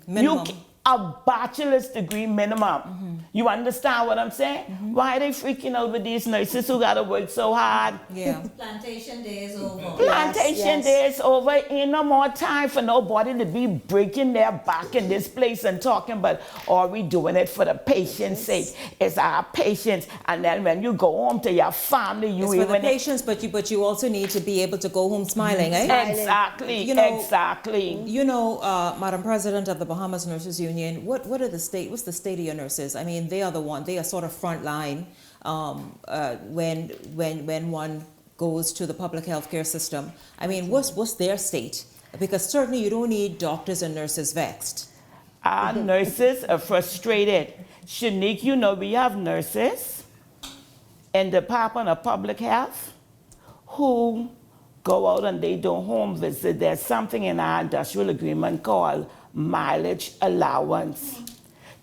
Minimum. A bachelor's degree minimum. You understand what I'm saying? Why are they freaking out with these nurses who gotta work so hard? Yeah. Plantation day is over. Plantation day is over. Ain't no more time for nobody to be breaking their back in this place and talking, but are we doing it for the patient's sake? It's our patients. And then when you go home to your family, you It's even... for the patients, but you also need to be able to go home smiling, eh? Exactly, You know, exactly. You know, Madam President of the Bahamas Nurses Union, what's the state of your nurses? I mean, they are sort of front line when one goes to the public health care system. I mean, what's their state? Because certainly you don't need doctors and nurses vexed. Our nurses are frustrated. Shanique, you know, we have nurses in the Department of Public Health who go out and they do home visit. There's something in our industrial agreement called mileage allowance.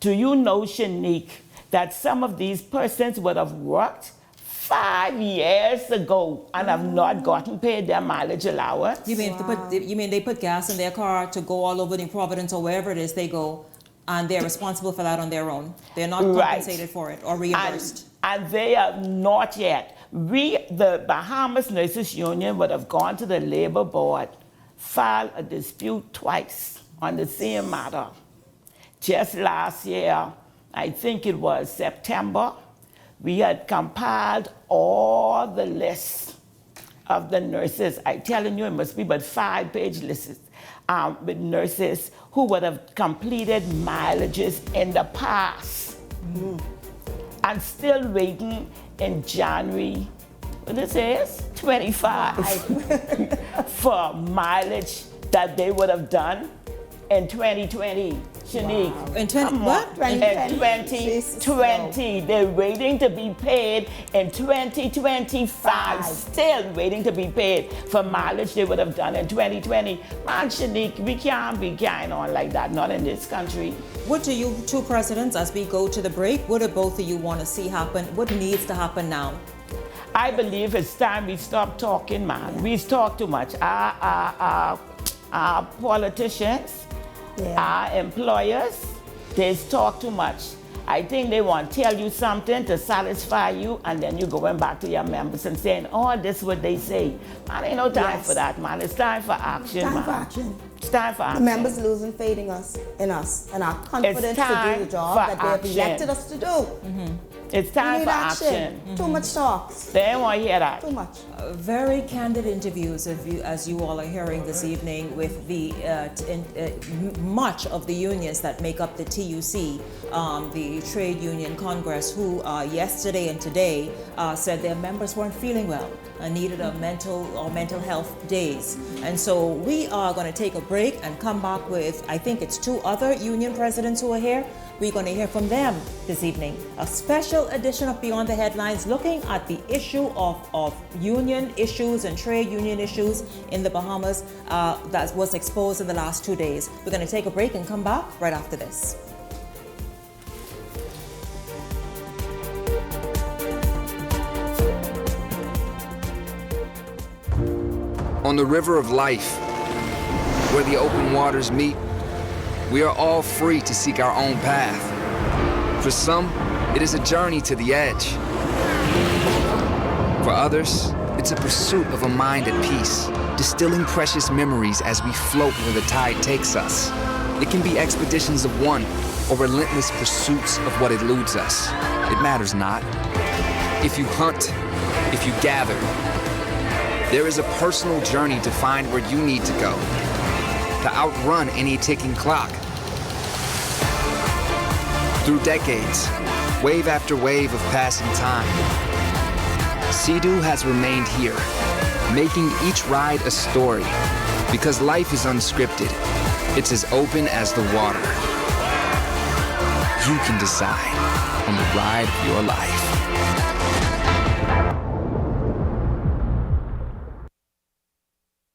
Do you know, Shanique, that some of these persons would have worked 5 years ago and have not gotten paid their mileage allowance? You mean they put gas in their car to go all over New Providence or wherever it is they go, and they're responsible for that on their own? They're not compensated for it or reimbursed. And they are not yet. We, the Bahamas Nurses Union, would have gone to the Labor Board, filed a dispute twice on the same matter. Just last year, I think it was September, we had compiled all the lists of the nurses. I'm telling you, it must be but 5-page lists with nurses who would have completed mileages in the past. And still waiting in January, what it says, 25, for mileage that they would have done in 2020. Shanique, In what? 2020. 2020. They're waiting to be paid in 2025. Still waiting to be paid for mileage they would have done in 2020. Man, Shanique, we can't be carrying on like that, not in this country. What do you two presidents, as we go to the break, what do both of you want to see happen? What needs to happen now? I believe it's time we stop talking, man. We talk too much. Our politicians, our employers, they talk too much. I think they want to tell you something to satisfy you, and then you going back to your members and saying, oh, this is what they say. Man, ain't no time for that, man. It's time for action, Time for action. It's time for The action. members losing faith in us, and our confidence to time do the job for that they have action. elected us to do. It's We time need for action. action. Too much talks. They don't want to hear that. Too much. Very candid interviews, as you all are hearing this evening, with the much of the unions that make up the TUC, the Trade Union Congress, who yesterday and today said their members weren't feeling well and needed a mental health days. And so we are going to take a break and come back with, I think it's 2 other union presidents who are here. We're going to hear from them this evening. A special special edition of Beyond the Headlines, looking at the issue of union issues and trade union issues in the Bahamas that was exposed in the last 2 days. We're going to take a break and come back right after this. On the river of life, where the open waters meet, we are all free to seek our own path. For some, it is a journey to the edge. For others, it's a pursuit of a mind at peace, distilling precious memories as we float where the tide takes us. It can be expeditions of one or relentless pursuits of what eludes us. It matters not. If you hunt, if you gather, there is a personal journey to find where you need to go, to outrun any ticking clock. Through decades, wave after wave of passing time, Sea-Doo has remained here, making each ride a story, because life is unscripted. It's as open as the water. You can decide on the ride of your life.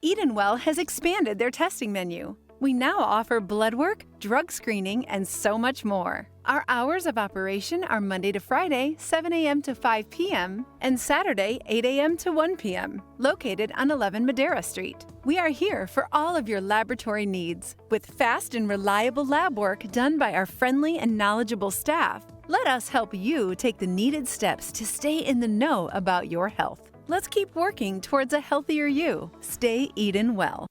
Edenwell has expanded their testing menu. We now offer blood work, drug screening, and so much more. Our hours of operation are Monday to Friday, 7 a.m. to 5 p.m., and Saturday, 8 a.m. to 1 p.m., located on 11 Madera Street. We are here for all of your laboratory needs, with fast and reliable lab work done by our friendly and knowledgeable staff. Let us help you take the needed steps to stay in the know about your health. Let's keep working towards a healthier you. Stay Eden well.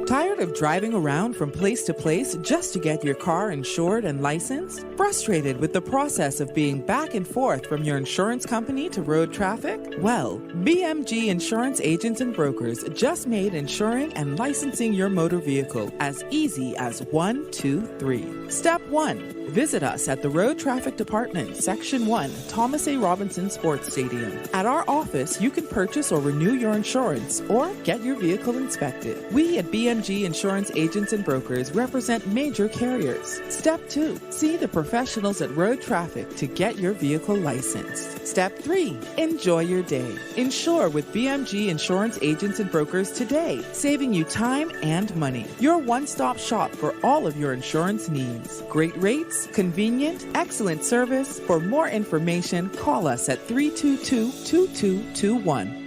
Tired of driving around from place to place just to get your car insured and licensed? Frustrated with the process of being back and forth from your insurance company to road traffic? Well, BMG Insurance Agents and Brokers just made insuring and licensing your motor vehicle as easy as 1, 2, 3. Step 1. Visit us at the Road Traffic Department, Section 1, Thomas A. Robinson Sports Stadium. At our office, you can purchase or renew your insurance or get your vehicle inspected. We at BMG Insurance Agents and Brokers represent major carriers. Step 2. See the professionals at Road Traffic to get your vehicle licensed. Step 3. Enjoy your day. Insure with BMG Insurance Agents and Brokers today, saving you time and money. Your one-stop shop for all of your insurance needs. Great rates, convenient, excellent service. For more information, call us at 322-2221.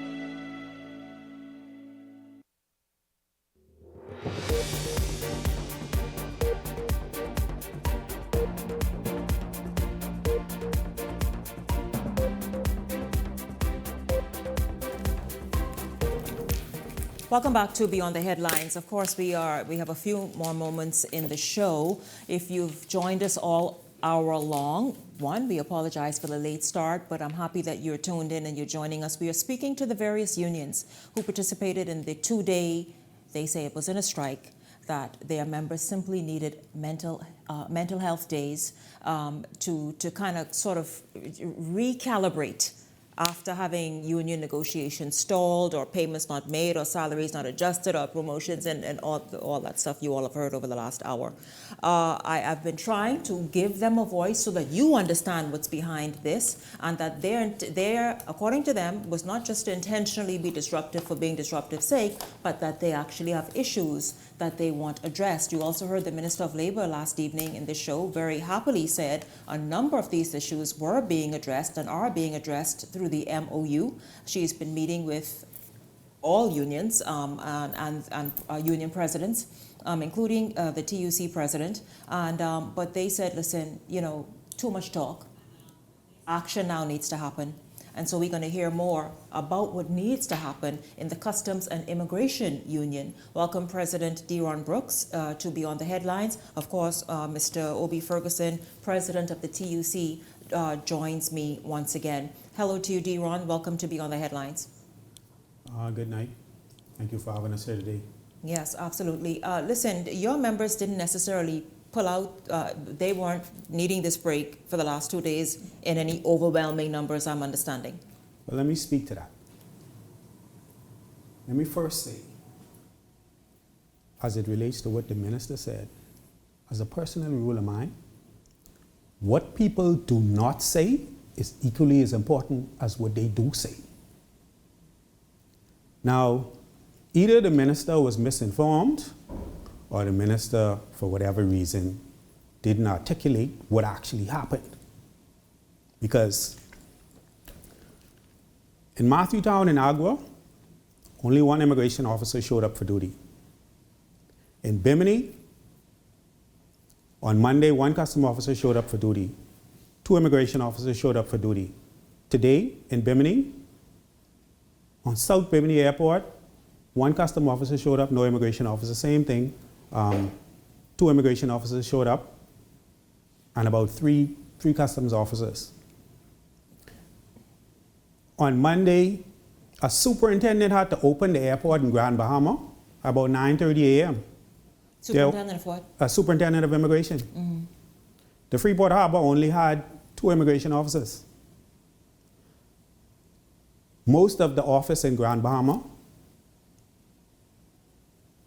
Welcome back to Beyond the Headlines. Of course, we have a few more moments in the show. If you've joined us all hour long, we apologize for the late start, but I'm happy that you're tuned in and you're joining us. We are speaking to the various unions who participated in the 2-day, they say it was in a strike, that their members simply needed mental health days to kind of sort of recalibrate after having union negotiations stalled or payments not made or salaries not adjusted or promotions and all that stuff you all have heard over the last hour. I've been trying to give them a voice so that you understand what's behind this and that their according to them, was not just to intentionally be disruptive for being disruptive's sake, but that they actually have issues that they want addressed. You also heard the Minister of Labor last evening in the show very happily said a number of these issues were being addressed and are being addressed through the MOU. She's been meeting with all unions and union presidents, including the TUC president. But they said, listen, too much talk. Action now needs to happen. And so we're going to hear more about what needs to happen in the Customs and Immigration Union. Welcome, President Deron Brooks, to Beyond the Headlines. Of course, Mr. Obie Ferguson, President of the TUC, joins me once again. Hello to you, Deron. Welcome to Beyond the Headlines. Good night. Thank you for having us here today. Yes, absolutely. Listen, your members didn't necessarily pull out, they weren't needing this break for the last 2 days in any overwhelming numbers, I'm understanding. Well, let me speak to that. Let me first say, as it relates to what the minister said, as a personal rule of mine, what people do not say is equally as important as what they do say. Now, either the minister was misinformed or the minister, for whatever reason, didn't articulate what actually happened. Because in Matthewtown in Agua, only one immigration officer showed up for duty. In Bimini, on Monday, one customs officer showed up for duty. 2 immigration officers showed up for duty. Today, in Bimini, on South Bimini Airport, 1 customs officer showed up, no immigration officer. Same thing. 2 immigration officers showed up, and about three customs officers. On Monday, a superintendent had to open the airport in Grand Bahama about 9:30 a.m. Superintendent of what? A superintendent of immigration. Mm-hmm. The Freeport Harbor only had 2 immigration officers. Most of the office in Grand Bahama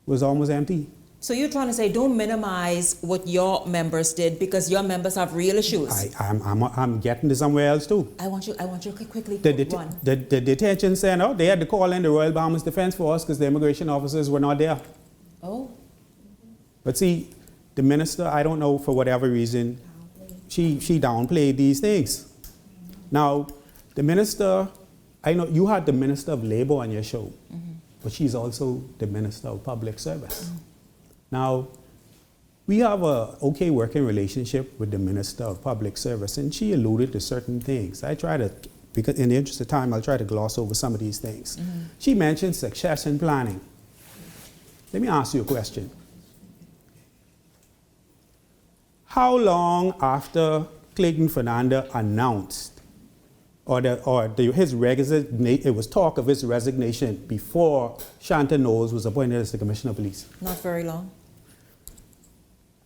was almost empty. So you're trying to say don't minimize what your members did because your members have real issues. I'm getting to somewhere else too. I want you to quickly run. The detention center, they had to call in the Royal Bahamas Defense Force because the immigration officers were not there. Oh. But see, the minister, I don't know, for whatever reason, she downplayed these things. Now, the minister, I know you had the Minister of Labor on your show, but she's also the Minister of Public Service. Now, we have a okay working relationship with the Minister of Public Service, and she alluded to certain things. I try to, because in the interest of time, I'll try to gloss over some of these things. She mentioned succession planning. Let me ask you a question. How long after Clayton Fernandez announced, it was talk of his resignation before Shanta Knowles was appointed as the Commissioner of Police? Not very long.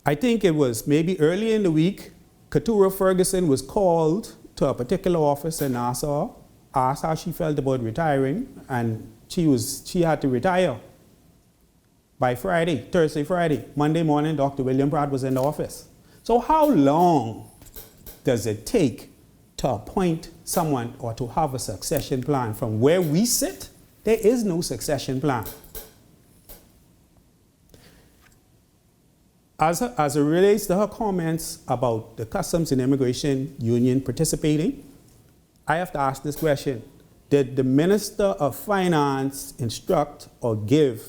I think it was maybe early in the week, Obie Ferguson was called to a particular office in Nassau, asked how she felt about retiring, and she had to retire by Thursday, Friday. Monday morning, Dr. William Pratt was in the office. So how long does it take to appoint someone or to have a succession plan? From where we sit, there is no succession plan. As it relates to her comments about the Customs and Immigration Union participating, I have to ask this question. Did the Minister of Finance instruct or give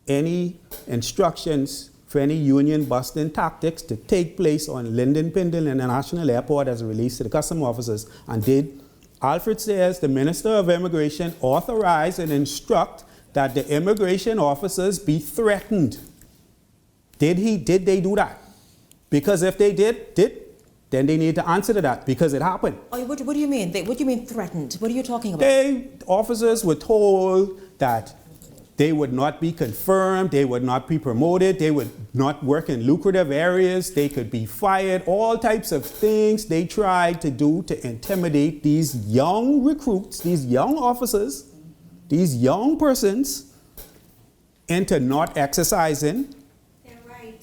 any instructions for any union busting tactics to take place on Lyndon Pindle International Airport as it relates to the customs officers? And did Alfred Sayers, the Minister of Immigration, authorize and instruct that the immigration officers be threatened? Did they do that? Because if they did, then they need to answer to that because it happened. Oh, what do you mean? What do you mean threatened? What are you talking about? Officers were told that they would not be confirmed, they would not be promoted, they would not work in lucrative areas, they could be fired, all types of things they tried to do to intimidate these young recruits, these young officers, these young persons into not exercising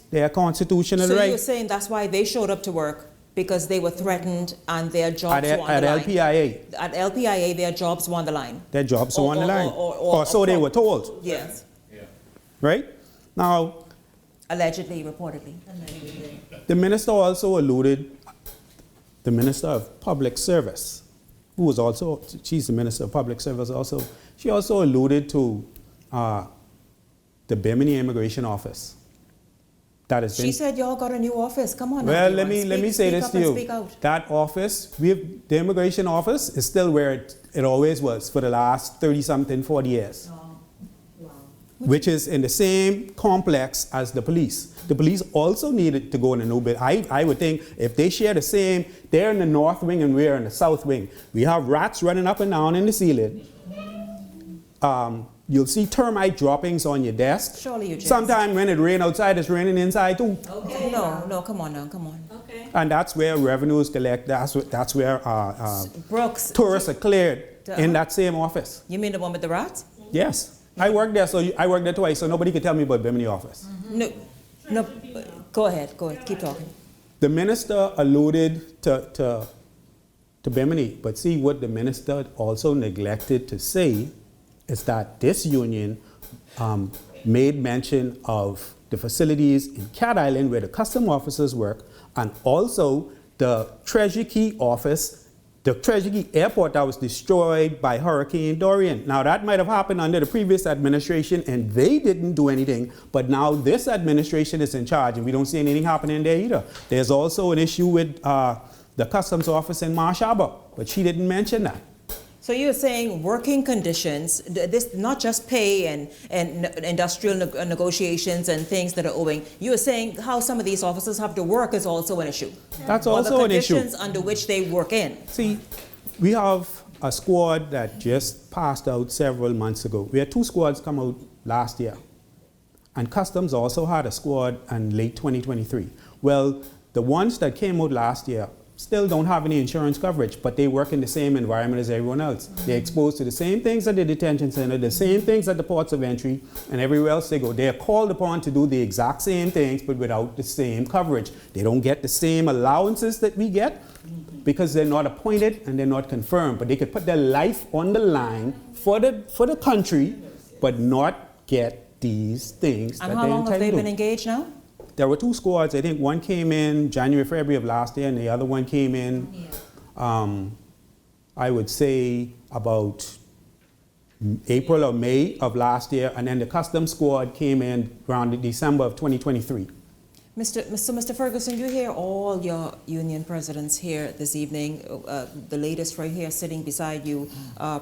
their constitutional right. So you're saying that's why they showed up to work, because they were threatened and their jobs were on the line? At LPIA. At LPIA, their jobs were on the line. Their jobs were on the line. Or so they were told. Yes. Yeah. Right? Now, allegedly, reportedly. The minister also alluded, the Minister of Public Service, who was also, she's the Minister of Public Service also, she also alluded to the Bimini Immigration Office. She said y'all got a new office. Come on. Well, let me say this to you. That office, the immigration office is still where it always was for the last 30-something, 40 years. Oh. Wow. Which is in the same complex as the police. The police also needed to go in a new building. I would think if they share the same, they're in the north wing and we're in the south wing. We have rats running up and down in the ceiling. You'll see termite droppings on your desk. Surely you just. Sometimes when it rains outside, it's raining inside too. Okay. No, come on now, come on. Okay. And that's where revenues collect. That's where Brooks, tourists are cleared in that same office. You mean the one with the rats? Yes. I worked there, I worked there twice, so nobody can tell me about Bimini office. No. Go ahead. Keep talking. The minister alluded to to Bimini. But see, what the minister also neglected to say is that this union made mention of the facilities in Cat Island where the custom officers work, and also the Treasury Key office, the Treasury Key airport that was destroyed by Hurricane Dorian. Now that might have happened under the previous administration and they didn't do anything, but now this administration is in charge and we don't see anything happening there either. There's also an issue with the customs office in Marsh Harbor, but she didn't mention that. So you're saying working conditions, this not just pay and industrial negotiations and things that are owing. You're saying how some of these officers have to work is also an issue. That's also an issue. The conditions under which they work in. See, we have a squad that just passed out several months ago. We had 2 squads come out last year. And Customs also had a squad in late 2023. Well, the ones that came out last year still don't have any insurance coverage, but they work in the same environment as everyone else. They're exposed to the same things at the detention center, the same things at the ports of entry, and everywhere else they go. They're called upon to do the exact same things, but without the same coverage. They don't get the same allowances that we get because they're not appointed and they're not confirmed, but they could put their life on the line for the country, but not get these things that they're entitled to. And how long have they been engaged now? There were 2 squads. I think one came in January, February of last year, and the other one came in, I would say, about April or May of last year, and then the customs squad came in around December of 2023. Mr. Ferguson, you hear all your union presidents here this evening. The latest right here sitting beside you,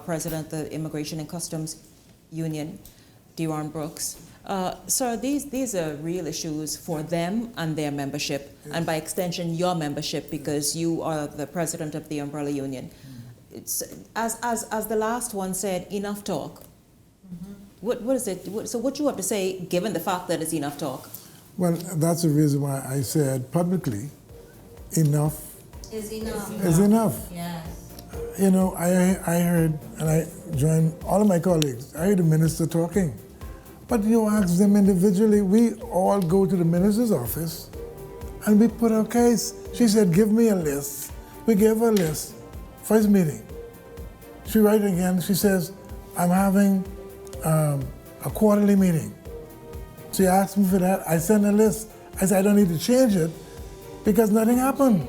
President of the Immigration and Customs Union, Deron Brooks. Sir, these are real issues for them and their membership, and by extension your membership, because you are the president of the umbrella union. It's, as the last one said, enough talk. What is it? So what you have to say, given the fact that it's enough talk? Well, that's the reason why I said publicly, enough Is enough. is enough. Yes. You know, I heard, and I joined all of my colleagues, I heard the minister talking. But you ask them individually, we all go to the minister's office and we put our case. She said, give me a list. We gave her a list. First meeting. She writes again, she says, I'm having a quarterly meeting. She asked me for that, I sent a list. I said, I don't need to change it because nothing happened.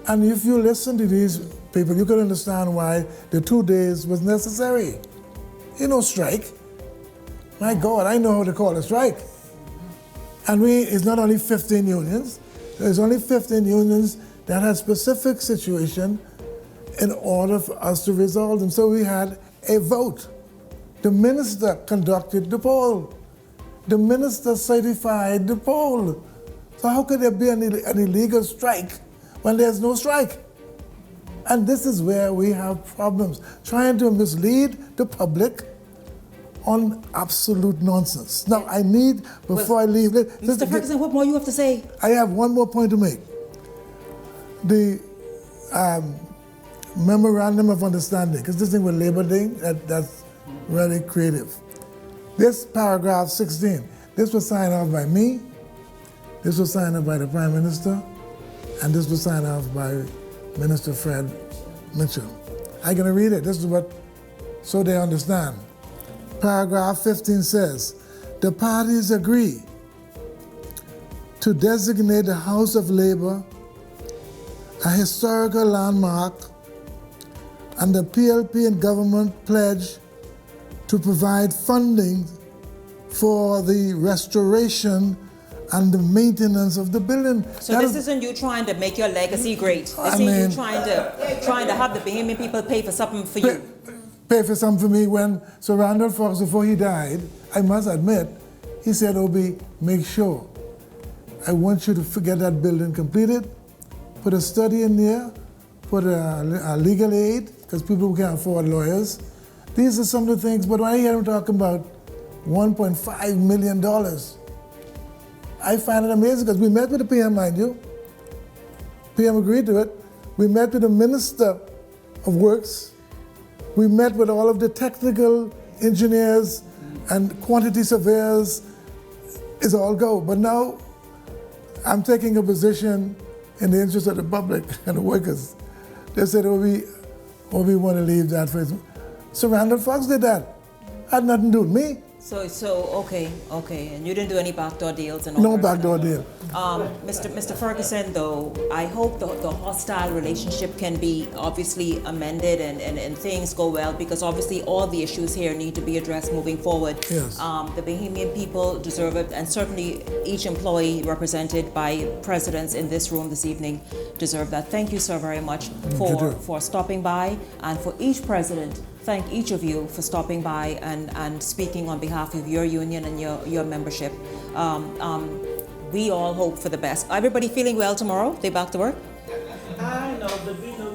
And if you listen to these people, you can understand why the 2 days was necessary. You know, strike. My God, I know how to call a strike. And it's not only 15 unions, there's only 15 unions that had specific situation in order for us to resolve them. So we had a vote. The minister conducted the poll. The minister certified the poll. So how could there be an illegal strike when there's no strike? And this is where we have problems, trying to mislead the public on absolute nonsense. Now, I need, before I leave... Mr. Ferguson, what more you have to say? I have one more point to make. The memorandum of understanding, because this thing with Labor Day, that's really creative. This paragraph 16, this was signed off by me, this was signed off by the Prime Minister, and this was signed off by Minister Fred Mitchell. I'm going to read it. This is what, so they understand. Paragraph 15 says, the parties agree to designate the House of Labor a historical landmark, and the PLP and government pledge to provide funding for the restoration and the maintenance of the building. So this isn't you trying to make your legacy great. This isn't you trying to have the Bahamian people pay for something for you. Pay for something for me when Sir Randall Fox, before he died, I must admit, he said, Obie, make sure. I want you to get that building completed, put a study in there, put a legal aid, because people who can't afford lawyers. These are some of the things, but when I hear him talking about $1.5 million, I find it amazing, because we met with the PM, mind you. PM agreed to it. We met with the Minister of Works. We met with all of the technical engineers and quantity surveyors. It's all go. But now I'm taking a position in the interest of the public and the workers They said, Obie want to leave that for his... So Randall Fox did that. Had nothing to do with me. So okay, and you didn't do any backdoor deals and all? No backdoor deal. Mr. Ferguson, though, I hope the hostile relationship can be obviously amended and things go well, because obviously all the issues here need to be addressed moving forward. Yes. The Bahamian people deserve it, and certainly each employee represented by presidents in this room this evening deserve that. Thank you so very much for stopping by, and for each president. Thank each of you for stopping by and speaking on behalf of your union and your membership. We all hope for the best. Everybody feeling well tomorrow? They back to work? I know, but we know